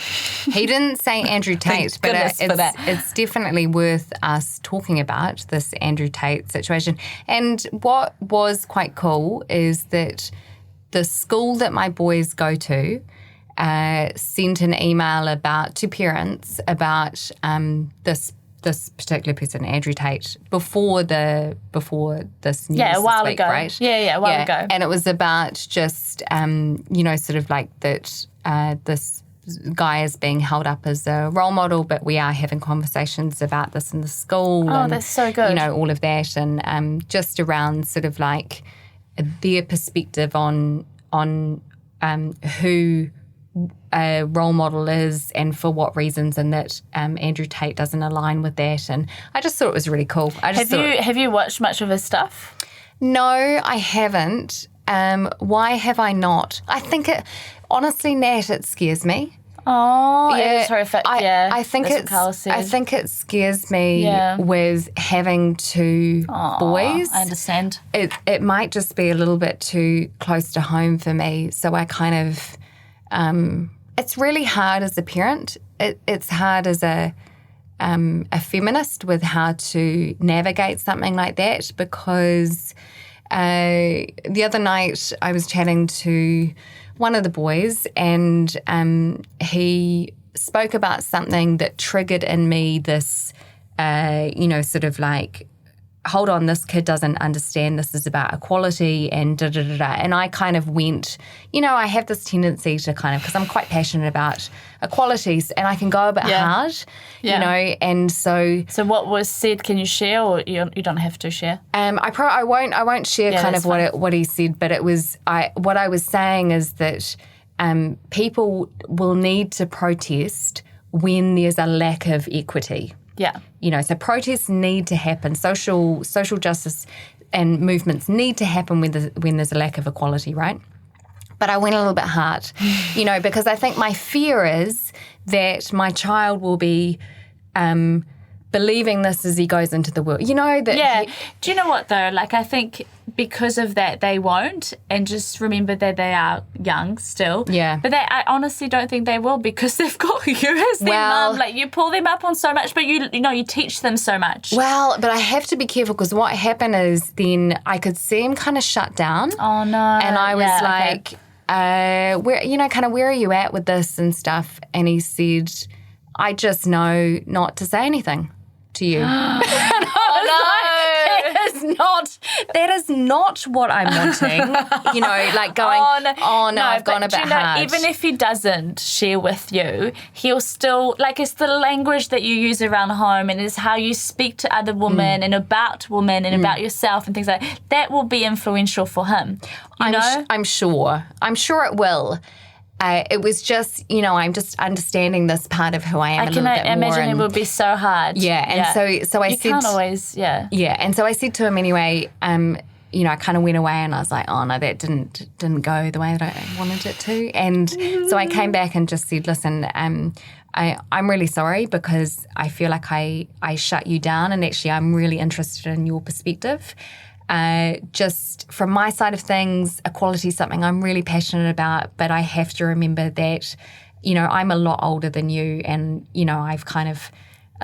[SPEAKER 3] He didn't say Andrew Tate, but it's definitely worth us talking about this Andrew Tate situation. And what was quite cool is that the school that my boys go to sent an email to parents about this this particular person, Andrew Tate, before this news
[SPEAKER 2] a while
[SPEAKER 3] this week,
[SPEAKER 2] ago.
[SPEAKER 3] right?
[SPEAKER 2] Yeah, a while ago.
[SPEAKER 3] And it was about just, sort of like that this guy is being held up as a role model, but we are having conversations about this in the school.
[SPEAKER 2] Oh, that's so good.
[SPEAKER 3] All of that, and just around sort of like their perspective on who a role model is and for what reasons, and that Andrew Tate doesn't align with that. And I just thought it was really cool.
[SPEAKER 2] Have you watched much of his stuff?
[SPEAKER 3] No, I haven't. Why have I not? I think honestly, Nat, it scares me.
[SPEAKER 2] Oh, it is horrific.
[SPEAKER 3] I think
[SPEAKER 2] that's what Carl said.
[SPEAKER 3] I think it scares me with having two boys.
[SPEAKER 2] I understand.
[SPEAKER 3] It might just be a little bit too close to home for me. So I kind of, it's really hard as a parent. It's hard as a feminist with how to navigate something like that, because the other night I was chatting to one of the boys, and he spoke about something that triggered in me this, sort of like, hold on, this kid doesn't understand this is about equality and da-da-da-da. And I kind of went, I have this tendency to kind of, because I'm quite passionate about equalities, and I can go a bit hard, and so...
[SPEAKER 2] So what was said, can you share, or you don't have to share?
[SPEAKER 3] I won't share kind of what he said, but it was, what I was saying is that people will need to protest when there's a lack of equity.
[SPEAKER 2] Yeah.
[SPEAKER 3] So protests need to happen. Social justice and movements need to happen when there's a lack of equality, right? But I went a little bit hard, because I think my fear is that my child will be believing this as he goes into the world. Do you know
[SPEAKER 2] what though? Like, I think because of that they won't, and just remember that they are young still.
[SPEAKER 3] Yeah.
[SPEAKER 2] But I honestly don't think they will, because they've got you as their mum. Like, you pull them up on so much, but you teach them so much.
[SPEAKER 3] Well, but I have to be careful, because what happened is then I could see him kind of shut down.
[SPEAKER 2] Oh no.
[SPEAKER 3] And I was like, where are you at with this and stuff? And he said, I just know not to say anything to you. That is not what I'm wanting. Like going, I've gone a bit hard.
[SPEAKER 2] Even if he doesn't share with you, he'll still, like, it's the language that you use around home, and it's how you speak to other women and about women and about yourself and things like that. That will be influential for him.
[SPEAKER 3] I'm sure it will. It was just, I'm just understanding this part of who I am a little bit more. I can
[SPEAKER 2] imagine it would be so hard.
[SPEAKER 3] Yeah, and so I said...
[SPEAKER 2] You can't always,
[SPEAKER 3] Yeah, and so I said to him anyway, I kind of went away and I was like, oh no, that didn't go the way that I wanted it to. And so I came back and just said, listen, I'm really sorry, because I feel like I shut you down, and actually I'm really interested in your perspective. Just from my side of things, equality is something I'm really passionate about, but I have to remember that, I'm a lot older than you, and, I've kind of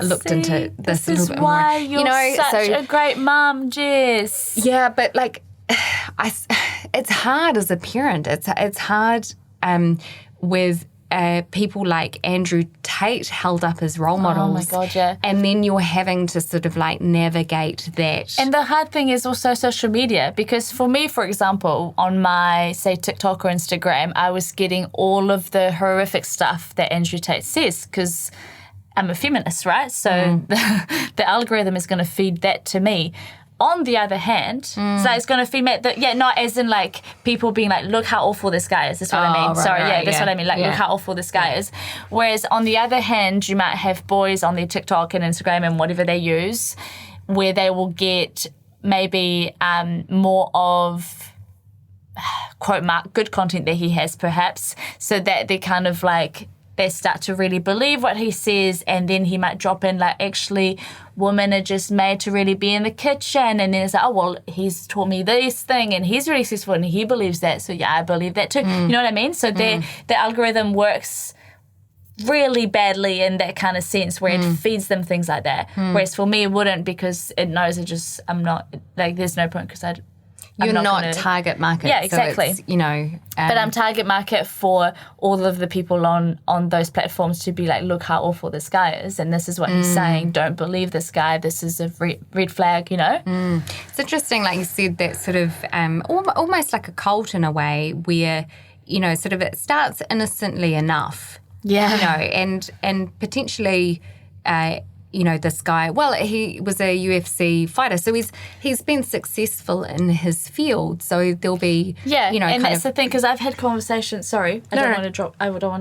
[SPEAKER 3] looked into this a little bit more.
[SPEAKER 2] This is why you're such a great mum, Jess.
[SPEAKER 3] Yeah, but like, it's hard as a parent. It's hard with people like Andrew Tate held up as role models.
[SPEAKER 2] Oh my God, yeah.
[SPEAKER 3] And then you're having to sort of like navigate that.
[SPEAKER 2] And the hard thing is also social media, because for me, for example, on my, say, TikTok or Instagram, I was getting all of the horrific stuff that Andrew Tate says, because I'm a feminist, right? So the algorithm is going to feed that to me. On the other hand, so it's going to feed me, not as in like people being like, look how awful this guy is. That's what I mean.
[SPEAKER 3] Right,
[SPEAKER 2] That's what I mean. Like, look how awful this guy is. Whereas on the other hand, you might have boys on their TikTok and Instagram and whatever they use, where they will get maybe more of, quote mark, good content that he has perhaps, so that they kind of like, they start to really believe what he says, and then he might drop in like, actually, women are just made to really be in the kitchen, and then it's like, oh, well, he's taught me this thing, and he's really successful, and he believes that, so yeah, I believe that too. You know what I mean? So the algorithm works really badly in that kind of sense, where it feeds them things like that. Whereas for me, it wouldn't, because it knows I'm not, like, there's no point, because
[SPEAKER 3] You're not
[SPEAKER 2] gonna,
[SPEAKER 3] target market.
[SPEAKER 2] Yeah, exactly.
[SPEAKER 3] So it's,
[SPEAKER 2] but I'm target market for all of the people on those platforms to be like, look how awful this guy is, and this is what he's saying. Don't believe this guy. This is a red flag,
[SPEAKER 3] It's interesting, like you said, that sort of almost like a cult in a way where, sort of it starts innocently enough.
[SPEAKER 2] Yeah.
[SPEAKER 3] And potentially, this guy, well, he was a UFC fighter, so he's been successful in his field. So there'll be,
[SPEAKER 2] and that's the thing, because I've had conversations. Sorry, I don't want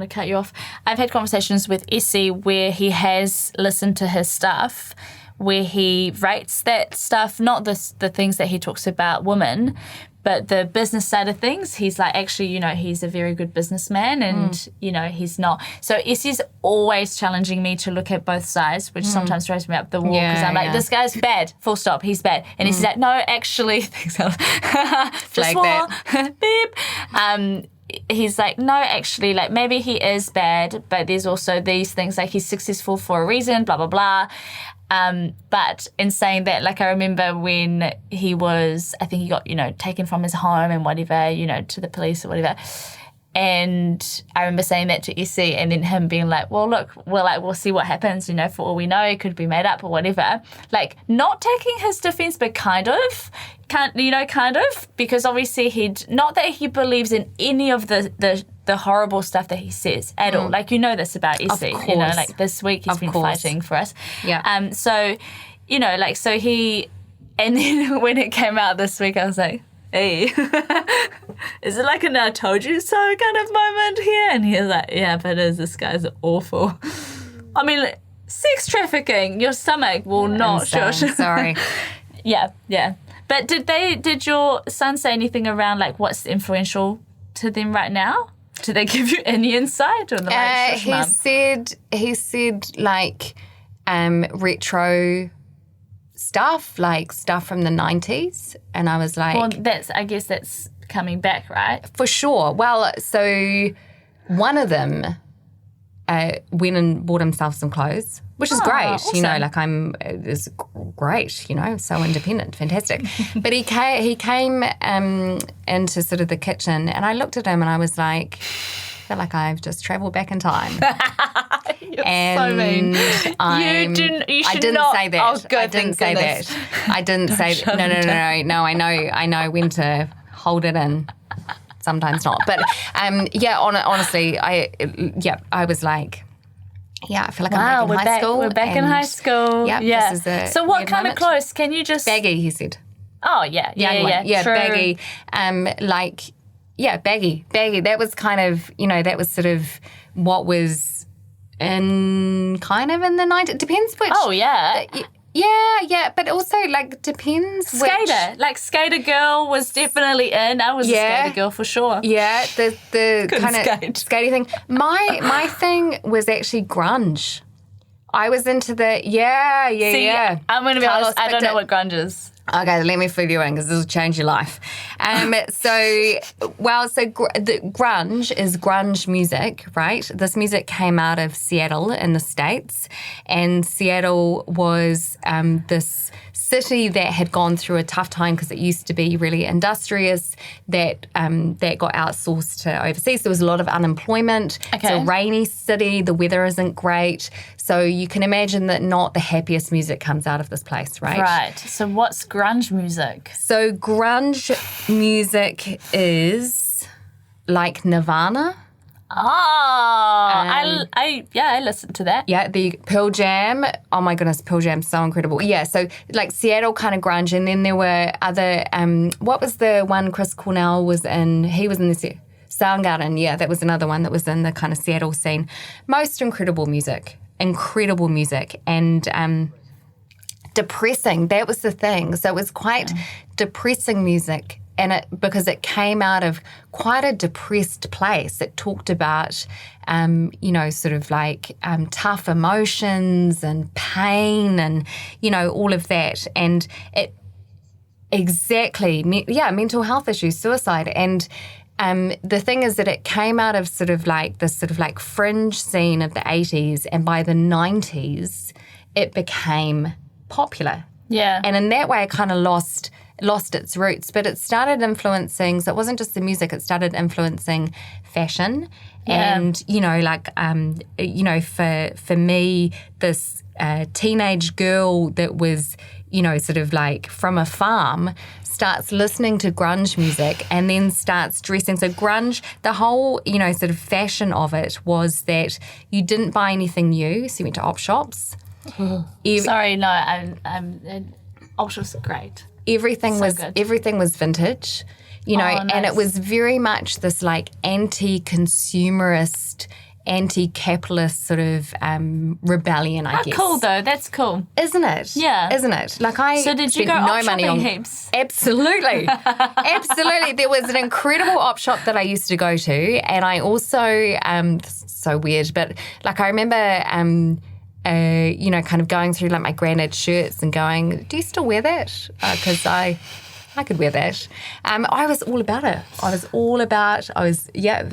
[SPEAKER 2] to cut you off. I've had conversations with Essie where he has listened to his stuff, where he rates that stuff, not the things that he talks about women, but the business side of things. He's like, actually, he's a very good businessman, and, he's not. So Essie's always challenging me to look at both sides, which sometimes throws me up the wall, because I'm like, this guy's bad, full stop, he's bad. And he's like, no, actually, just swore, beep. He's like, no, actually, like, maybe he is bad, but there's also these things, like, he's successful for a reason, blah, blah, blah. But in saying that, like, I remember when he was, I think he got, taken from his home and whatever, to the police or whatever. And I remember saying that to Essie, and then him being like, well, look, we'll see what happens, for all we know, it could be made up or whatever. Like, not taking his defense, but kind of, because obviously not that he believes in any of the horrible stuff that he says at all. Like, this about Essie, like this week he's been fighting for us.
[SPEAKER 3] Yeah.
[SPEAKER 2] So, so he, and then when it came out this week, I was like, hey, is it like a "I told you so" kind of moment here? And he was like, yeah, but this guy's awful. I mean, sex trafficking, your stomach will not.
[SPEAKER 3] Sorry.
[SPEAKER 2] Yeah. But did your son say anything around, like, what's influential to them right now? Did they give you any insight on the
[SPEAKER 3] he said like retro stuff, like stuff from the 90s, and I was like,
[SPEAKER 2] well, I guess that's coming back, right?
[SPEAKER 3] For sure. Well, so one of them went and bought himself some clothes, which is great.
[SPEAKER 2] Awesome.
[SPEAKER 3] It's great, so independent, fantastic. But he came into sort of the kitchen, and I looked at him and I was like, I feel like I've just travelled back in time.
[SPEAKER 2] You're so mean. I didn't say that.
[SPEAKER 3] I didn't say that. I didn't say that. No. I know when to hold it in. Sometimes not. But honestly, I was like, I feel like I'm back in high school.
[SPEAKER 2] We're back in high school.
[SPEAKER 3] Yeah. This is
[SPEAKER 2] so what kind of clothes? Can you just...
[SPEAKER 3] Baggy, he said.
[SPEAKER 2] Oh, yeah.
[SPEAKER 3] Yeah,
[SPEAKER 2] true.
[SPEAKER 3] baggy. Baggy. That was kind of, that was sort of what was in the 90s. It depends which.
[SPEAKER 2] Oh, yeah.
[SPEAKER 3] Yeah, but also, like, depends
[SPEAKER 2] Skater.
[SPEAKER 3] which...
[SPEAKER 2] Like, Skater Girl was definitely in. I was a Skater Girl for sure.
[SPEAKER 3] Yeah, the kind of skatey thing. My thing was actually grunge. I was into the... Yeah.
[SPEAKER 2] I'm going to be honest, I don't know what grunge is.
[SPEAKER 3] Okay, let me fill you in because this will change your life. The grunge is grunge music, right? This music came out of Seattle in the States, and Seattle was this city that had gone through a tough time because it used to be really industrious, that got outsourced to overseas. There was a lot of unemployment.
[SPEAKER 2] Okay.
[SPEAKER 3] It's a rainy city. The weather isn't great. So you can imagine that not the happiest music comes out of this place, right?
[SPEAKER 2] Right. So what's grunge music?
[SPEAKER 3] So grunge music is like Nirvana.
[SPEAKER 2] I listened to that.
[SPEAKER 3] Yeah, the Pearl Jam. Oh my goodness, Pearl Jam's so incredible. Yeah, so like Seattle kind of grunge, and then there were other. What was the one Chris Cornell was in? He was in the Soundgarden. Yeah, that was another one that was in the kind of Seattle scene. Most incredible music, and depressing. That was the thing. So it was quite depressing music. And because it came out of quite a depressed place. It talked about, sort of like tough emotions and pain and, all of that. And it mental health issues, suicide. And the thing is that it came out of sort of like this sort of like fringe scene of the 80s. And by the 90s, it became popular.
[SPEAKER 2] Yeah.
[SPEAKER 3] And in that way, it kind of lost lost its roots, but it started influencing, so it wasn't just the music, it started influencing fashion.
[SPEAKER 2] Yeah.
[SPEAKER 3] And, for me, this teenage girl that was, sort of like from a farm starts listening to grunge music and then starts dressing. So grunge, the whole, sort of fashion of it was that you didn't buy anything new, so you went to op shops.
[SPEAKER 2] Sorry, no, I'm op shops are great.
[SPEAKER 3] Everything
[SPEAKER 2] So
[SPEAKER 3] was
[SPEAKER 2] good.
[SPEAKER 3] everything was vintage, and
[SPEAKER 2] nice.
[SPEAKER 3] it was very much this like anti-consumerist, anti-capitalist sort of rebellion, I guess.
[SPEAKER 2] Cool though, that's cool.
[SPEAKER 3] Isn't it?
[SPEAKER 2] Yeah.
[SPEAKER 3] Isn't it? Like
[SPEAKER 2] So did you
[SPEAKER 3] spent
[SPEAKER 2] go
[SPEAKER 3] no
[SPEAKER 2] op
[SPEAKER 3] money
[SPEAKER 2] shopping
[SPEAKER 3] on
[SPEAKER 2] heaps?
[SPEAKER 3] Absolutely. Absolutely. There was an incredible op shop that I used to go to, and I also this is so weird, but like I remember kind of going through like my granddad's shirts and going, do you still wear that? Because I could wear that. I was all about it. I was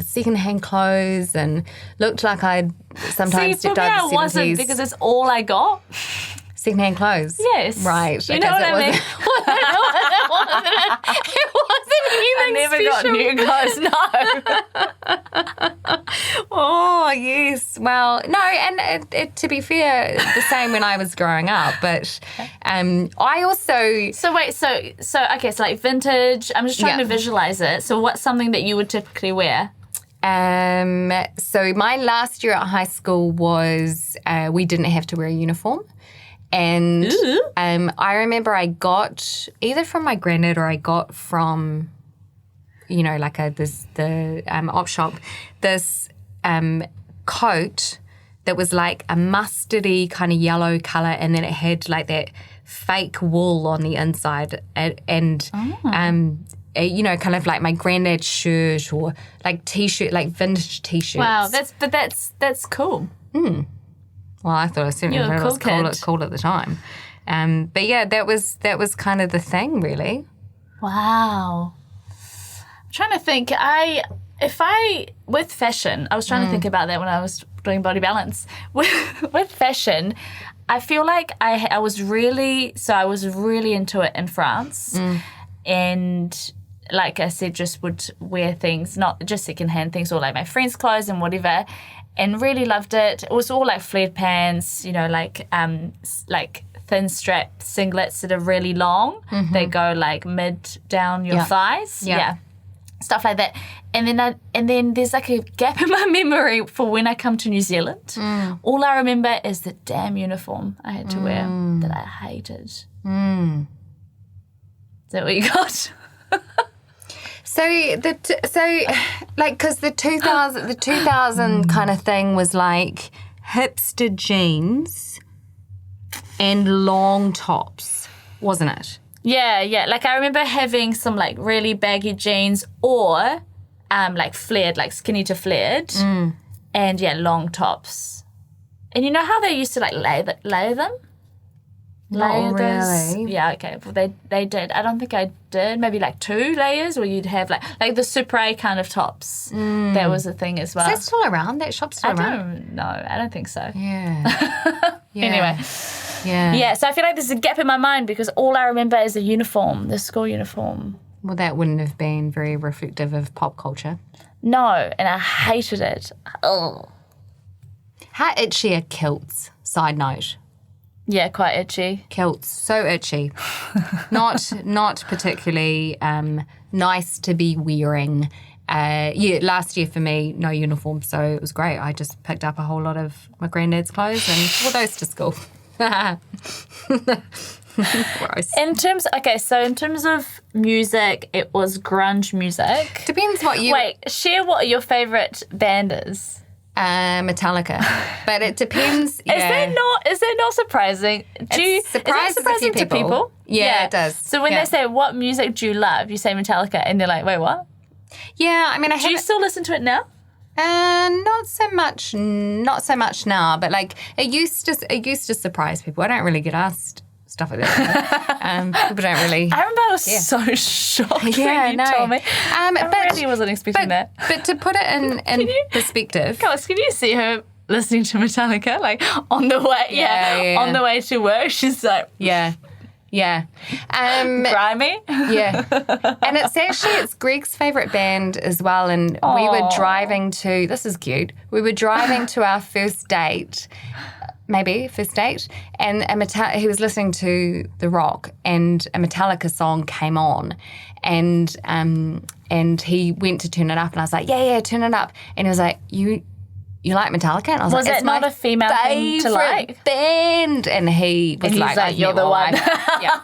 [SPEAKER 3] secondhand clothes and looked like I'd sometimes
[SPEAKER 2] See, for
[SPEAKER 3] stepped
[SPEAKER 2] me,
[SPEAKER 3] out
[SPEAKER 2] I
[SPEAKER 3] of the 70s.
[SPEAKER 2] wasn't because it's all I got.
[SPEAKER 3] Secondhand clothes?
[SPEAKER 2] Yes.
[SPEAKER 3] Right.
[SPEAKER 2] You know what I mean?
[SPEAKER 3] It wasn't anything
[SPEAKER 2] I never got new clothes, no.
[SPEAKER 3] Oh, yes. Well, no, and to be fair, the same when I was growing up. But I also...
[SPEAKER 2] So wait, so okay, so like vintage, I'm just trying to visualize it. So what's something that you would typically wear?
[SPEAKER 3] So my last year at high school was we didn't have to wear a uniform. And I remember I got either from my granddad or I got from, like the op shop, this coat that was like a mustardy kind of yellow colour, and then it had like that fake wool on the inside, and kind of like my granddad's shirt or like t-shirt, like vintage t-shirts.
[SPEAKER 2] Wow, that's cool.
[SPEAKER 3] Well, I thought I certainly
[SPEAKER 2] You're a
[SPEAKER 3] thought
[SPEAKER 2] cool
[SPEAKER 3] it was cool at the time. But yeah, that was kind of the thing, really.
[SPEAKER 2] Wow. I'm trying to think. With fashion, I was trying to think about that when I was doing body balance. With fashion, I feel like I was really into it in France. And like I said, just would wear things, not just secondhand things or like my friends' clothes and whatever, and really loved it. It was all like flared pants, like thin strap singlets that are really long. They go like mid down your thighs. Yeah. Stuff like that. And then there's like a gap in my memory for when I come to New Zealand. All I remember is the damn uniform I had to wear that I hated. Is that what you got?
[SPEAKER 3] Because the 2000 kind of thing was like hipster jeans and long tops, wasn't it?
[SPEAKER 2] Yeah. Like I remember having some like really baggy jeans or like flared, like skinny to flared, and long tops. And you know how they used to like layer them?
[SPEAKER 3] Not
[SPEAKER 2] Those.
[SPEAKER 3] really.
[SPEAKER 2] Yeah, okay. Well, they did. I don't think I did. Maybe like 2 layers, where you'd have like the supre kind of tops. That was a thing as well.
[SPEAKER 3] Is that still around? That shop's still
[SPEAKER 2] I
[SPEAKER 3] around?
[SPEAKER 2] don't know. I don't think so.
[SPEAKER 3] Yeah.
[SPEAKER 2] Anyway.
[SPEAKER 3] Yeah.
[SPEAKER 2] So I feel like there's a gap in my mind because all I remember is the uniform, the school uniform.
[SPEAKER 3] Well, that wouldn't have been very reflective of pop culture.
[SPEAKER 2] No, and I hated it. Oh.
[SPEAKER 3] How itchy are kilts? Side note.
[SPEAKER 2] Yeah, quite itchy.
[SPEAKER 3] Kilts, so itchy. Not particularly nice to be wearing. Last year for me, no uniform, so it was great. I just picked up a whole lot of my granddad's clothes and wore those to school. Gross.
[SPEAKER 2] In terms of music, it was grunge music.
[SPEAKER 3] Depends what you...
[SPEAKER 2] Wait, share what your favourite band is.
[SPEAKER 3] Metallica. But it depends.
[SPEAKER 2] Is that not surprising?
[SPEAKER 3] It surprises a few
[SPEAKER 2] to people?
[SPEAKER 3] Yeah, it does.
[SPEAKER 2] So when
[SPEAKER 3] Yeah.
[SPEAKER 2] they say, what music do you love? You say Metallica and they're like, wait, what?
[SPEAKER 3] Yeah, I mean,
[SPEAKER 2] Do you still listen to it now?
[SPEAKER 3] not so much now, but like it used to surprise people. I don't really get asked stuff like that. People don't really.
[SPEAKER 2] I remember I was so shocked when you told me. I really wasn't expecting that.
[SPEAKER 3] But to put it in perspective.
[SPEAKER 2] Gosh, can you see her listening to Metallica, like on the way? On the way to work, she's like,
[SPEAKER 3] Yeah. Yeah.
[SPEAKER 2] Grimy.
[SPEAKER 3] Yeah. And it's Greg's favourite band as well. And we were driving to, this is cute, we were driving to our first date, and he was listening to The Rock, and a Metallica song came on, and he went to turn it up, and I was like, yeah, turn it up. And he was like, You like Metallica? And I was like,
[SPEAKER 2] it not a female thing to like?
[SPEAKER 3] Band. And he was like,
[SPEAKER 2] you're the one.
[SPEAKER 3] Yeah.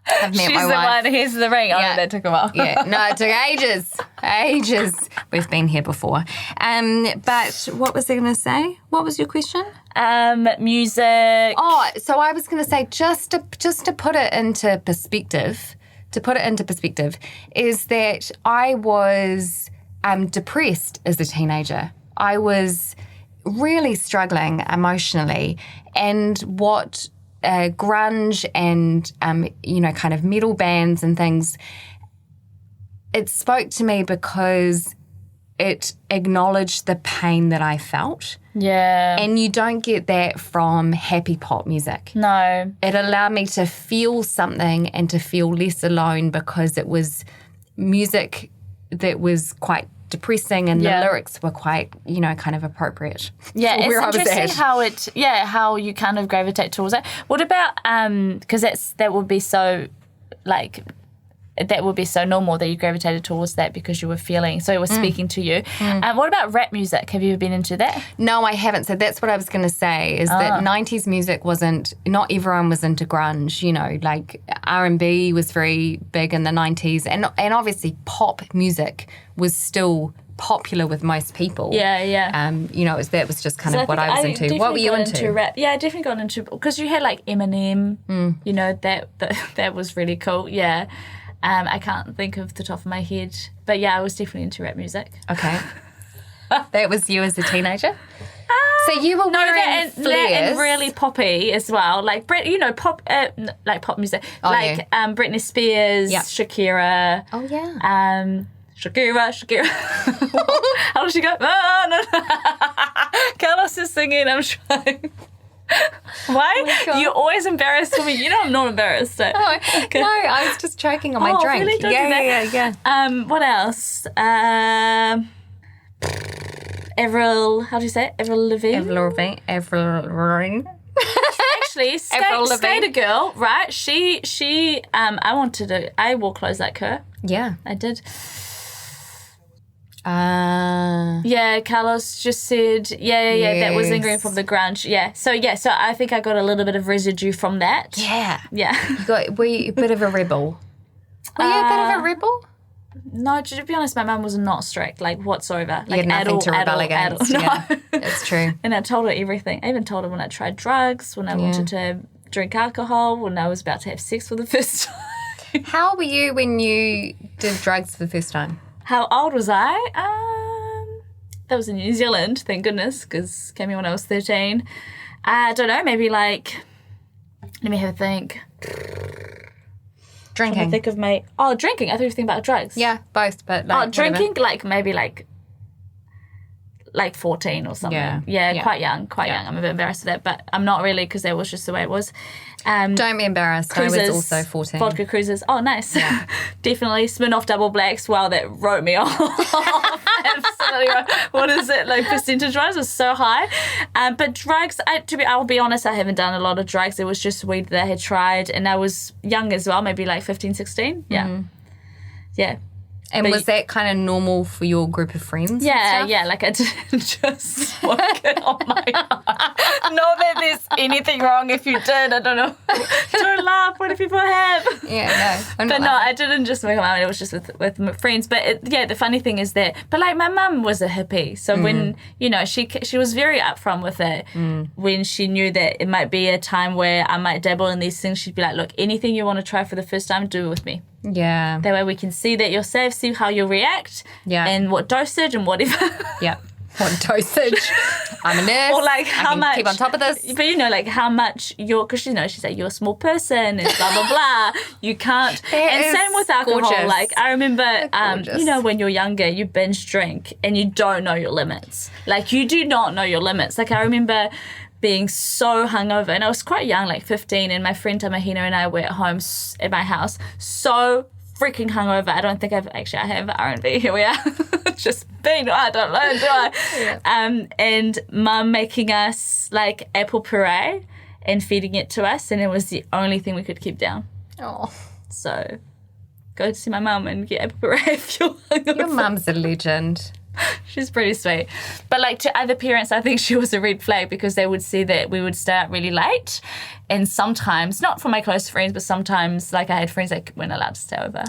[SPEAKER 3] I've met
[SPEAKER 2] She's
[SPEAKER 3] my
[SPEAKER 2] the
[SPEAKER 3] wife.
[SPEAKER 2] one, here's the ring. Oh, that took a while.
[SPEAKER 3] Yeah, no, it took ages. We've been here before. But what was I going to say? What was your question?
[SPEAKER 2] Music.
[SPEAKER 3] Oh, so I was going to say, just to put it into perspective, is that I was depressed as a teenager. I was really struggling emotionally, and what grunge and kind of metal bands and things, it spoke to me because it acknowledged the pain that I felt.
[SPEAKER 2] Yeah.
[SPEAKER 3] And you don't get that from happy pop music.
[SPEAKER 2] No.
[SPEAKER 3] It allowed me to feel something and to feel less alone, because it was music that was quite depressing, and the lyrics were quite, kind of appropriate.
[SPEAKER 2] Yeah,
[SPEAKER 3] for where I
[SPEAKER 2] it's
[SPEAKER 3] was
[SPEAKER 2] interesting
[SPEAKER 3] at.
[SPEAKER 2] how you kind of gravitate towards it. What about because that would be so normal that you gravitated towards that because you were feeling, so it was speaking to you. What about rap music? Have you ever been into that?
[SPEAKER 3] No, I haven't. So that's what I was going to say, is that 90s music not everyone was into grunge, like R&B was very big in the 90s, and obviously pop music was still popular with most people.
[SPEAKER 2] Yeah.
[SPEAKER 3] That was just kind of what I was into. What were you into?
[SPEAKER 2] Rap. Yeah, I definitely got into, because you had like Eminem, that was really cool. Yeah. I can't think of the top of my head, but yeah, I was definitely into rap music.
[SPEAKER 3] Okay. That was you as a teenager? So you were wearing flares.
[SPEAKER 2] And really poppy as well, like pop, like pop music, Britney Spears, Shakira.
[SPEAKER 3] Oh yeah.
[SPEAKER 2] Shakira. How does she go? Oh, no. Carlos is singing. I'm trying. Why?
[SPEAKER 3] Oh,
[SPEAKER 2] You're always embarrassed for me. I'm not embarrassed. So.
[SPEAKER 3] No, I was just choking on my drink.
[SPEAKER 2] Really? Yeah. What else? Avril, how do you say it? Avril Lavigne.
[SPEAKER 3] Avril.
[SPEAKER 2] Actually, Skater Girl, right? She I wore clothes like her.
[SPEAKER 3] Yeah.
[SPEAKER 2] I did. Yeah, Carlos just said, yes. That was lingering from the grunge. So I think I got a little bit of residue from that.
[SPEAKER 3] Yeah. Were you a bit of a rebel? Were you a bit of a rebel?
[SPEAKER 2] No, to be honest, my mum was not strict, like whatsoever.
[SPEAKER 3] You had nothing to rebel against.
[SPEAKER 2] No.
[SPEAKER 3] Yeah, it's true.
[SPEAKER 2] And I told her everything. I even told her when I tried drugs, when I wanted to drink alcohol, when I was about to have sex for the first time.
[SPEAKER 3] How old were you when you did drugs for the first time?
[SPEAKER 2] How old was I? That was in New Zealand, thank goodness, because came here when I was 13. I don't know, maybe let me have a think.
[SPEAKER 3] Drinking.
[SPEAKER 2] Trying to think of drinking. I thought you were thinking about drugs.
[SPEAKER 3] Yeah, both, but
[SPEAKER 2] drinking, maybe 14 or something. Yeah, quite young. I'm a bit embarrassed of that, but I'm not really, because that was just the way it was.
[SPEAKER 3] Don't be embarrassed.
[SPEAKER 2] Cruises,
[SPEAKER 3] I was also 14.
[SPEAKER 2] Vodka cruises. Oh, nice. Yeah. Definitely. Smirnoff Double Blacks. Wow, that wrote me off. Absolutely right. What is it? Percentage-wise was so high. But drugs, I'll be honest, I haven't done a lot of drugs. It was just weed that I had tried, and I was young as well, maybe 15, 16. Yeah. Mm-hmm. Yeah.
[SPEAKER 3] And was that kind of normal for your group of friends?
[SPEAKER 2] Yeah, I didn't just smoke it on my own. Not that there's anything wrong if you did. I don't know. Don't laugh. What do people have?
[SPEAKER 3] Yeah, no.
[SPEAKER 2] But no, I didn't just smoke it on my own. It was just with my friends. But the funny thing is that, my mum was a hippie. So when, she was very upfront with it. When she knew that it might be a time where I might dabble in these things, she'd be like, look, anything you want to try for the first time, do it with me.
[SPEAKER 3] Yeah.
[SPEAKER 2] That way we can see that you're safe, see how you'll react. Yeah. And what dosage and whatever.
[SPEAKER 3] Yeah. What dosage? I'm a nurse.
[SPEAKER 2] Or how much.
[SPEAKER 3] Keep on top of this.
[SPEAKER 2] But how much because she's like, you're a small person and blah, blah, blah. You can't. And same with alcohol.
[SPEAKER 3] Gorgeous.
[SPEAKER 2] I remember, when you're younger, you binge drink and you don't know your limits. You do not know your limits. I remember being so hungover, and I was quite young, like 15, and my friend Tamahina and I were at home at my house, so freaking hungover. I don't think I have R&B. Here we are. Just being, I don't know, do I? Yeah. And Mum making us like apple puree and feeding it to us, and it was the only thing we could keep down.
[SPEAKER 3] Oh.
[SPEAKER 2] So go to see my mum and get apple puree if you're hungover.
[SPEAKER 3] Your mum's a legend.
[SPEAKER 2] She's pretty sweet. But like to other parents, I think she was a red flag because they would see that we would stay out really late. And sometimes, not for my close friends, but sometimes like I had friends that weren't allowed to stay over.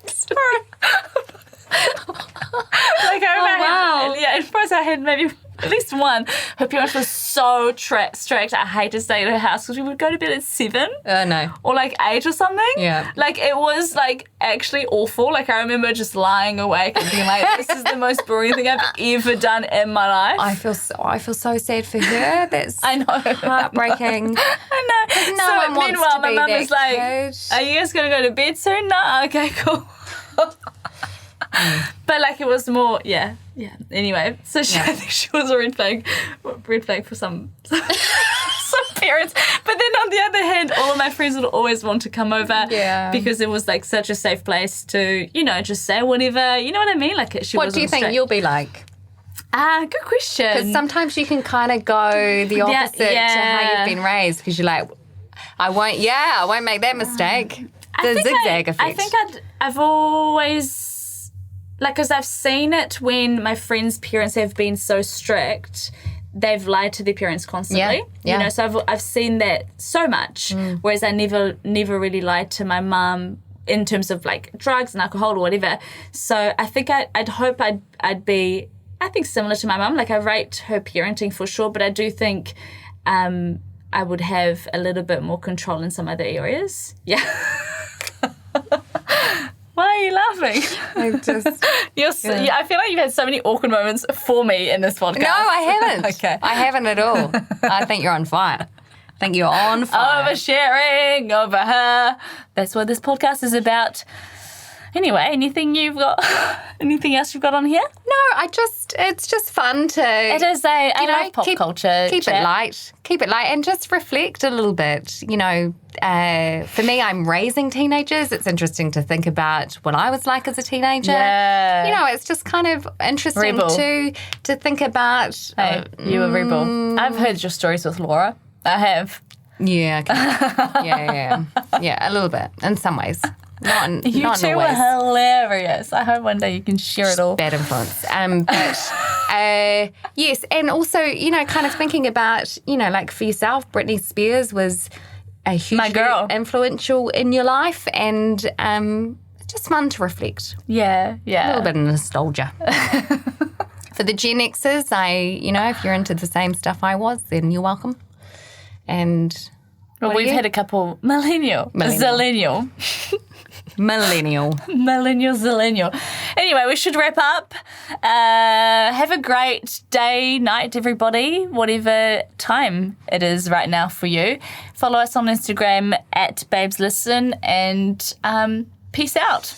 [SPEAKER 2] Sorry. Like I remember in France I had maybe at least one. Her parents were so strict. I hate to stay at her house because we would go to bed at 7.
[SPEAKER 3] No.
[SPEAKER 2] Or like 8 or something.
[SPEAKER 3] Yeah.
[SPEAKER 2] Like it was like actually awful. Like I remember just lying awake and being like, this is the most boring thing I've ever done in my life.
[SPEAKER 3] I feel so sad for her. That's
[SPEAKER 2] I know.
[SPEAKER 3] Heartbreaking.
[SPEAKER 2] I know.
[SPEAKER 3] No one wants
[SPEAKER 2] meanwhile,
[SPEAKER 3] to be
[SPEAKER 2] my mum
[SPEAKER 3] that
[SPEAKER 2] was like,
[SPEAKER 3] kid.
[SPEAKER 2] are you guys going to go to bed soon? No? Okay, cool. But like it was more, yeah. Anyway, so I think she was a red flag for some parents. But then on the other hand, all of my friends would always want to come over because it was like such a safe place to, just say whatever. You know what I mean? Like
[SPEAKER 3] what do you think you'll be like?
[SPEAKER 2] Good question.
[SPEAKER 3] Because sometimes you can kind of go the opposite to how you've been raised because you're like, I won't make that mistake. The zigzag effect.
[SPEAKER 2] I think I've always... Like, because I've seen it when my friends' parents have been so strict, they've lied to their parents constantly.
[SPEAKER 3] Yeah.
[SPEAKER 2] So I've seen that so much, whereas I never really lied to my mum in terms of like drugs and alcohol or whatever. So I think I'd hope I'd be, I think, similar to my mum. Like I rate her parenting for sure, but I do think I would have a little bit more control in some other areas. Yeah. Why are you laughing? I feel like you've had so many awkward moments for me in this podcast.
[SPEAKER 3] No, I haven't.
[SPEAKER 2] Okay.
[SPEAKER 3] I haven't at all. I think you're on fire.
[SPEAKER 2] Oversharing over her. That's what this podcast is about. Anyway, anything else you've got on here?
[SPEAKER 3] No, it's just fun to...
[SPEAKER 2] It is I love pop culture.
[SPEAKER 3] Keep it light and just reflect a little bit. For me, I'm raising teenagers. It's interesting to think about what I was like as a teenager.
[SPEAKER 2] Yeah.
[SPEAKER 3] It's just kind of interesting to think about.
[SPEAKER 2] Hey, you a rebel. I've heard your stories with Laura. I have.
[SPEAKER 3] Yeah. Okay. Yeah, a little bit in some ways.
[SPEAKER 2] You two were hilarious. I hope one day you can share it all.
[SPEAKER 3] Bad influence. But yes, and also, kind of thinking about, like for yourself, Britney Spears was a hugely influential in your life, and it's just fun to reflect.
[SPEAKER 2] Yeah.
[SPEAKER 3] A little bit of nostalgia. For the Gen Xers, if you're into the same stuff I was, then you're welcome. And
[SPEAKER 2] we've had a couple Millennial.
[SPEAKER 3] Millennial.
[SPEAKER 2] Zillennial. Anyway, we should wrap up. Have a great day, night, everybody, whatever time it is right now for you. Follow us on Instagram @BabesListen and peace out.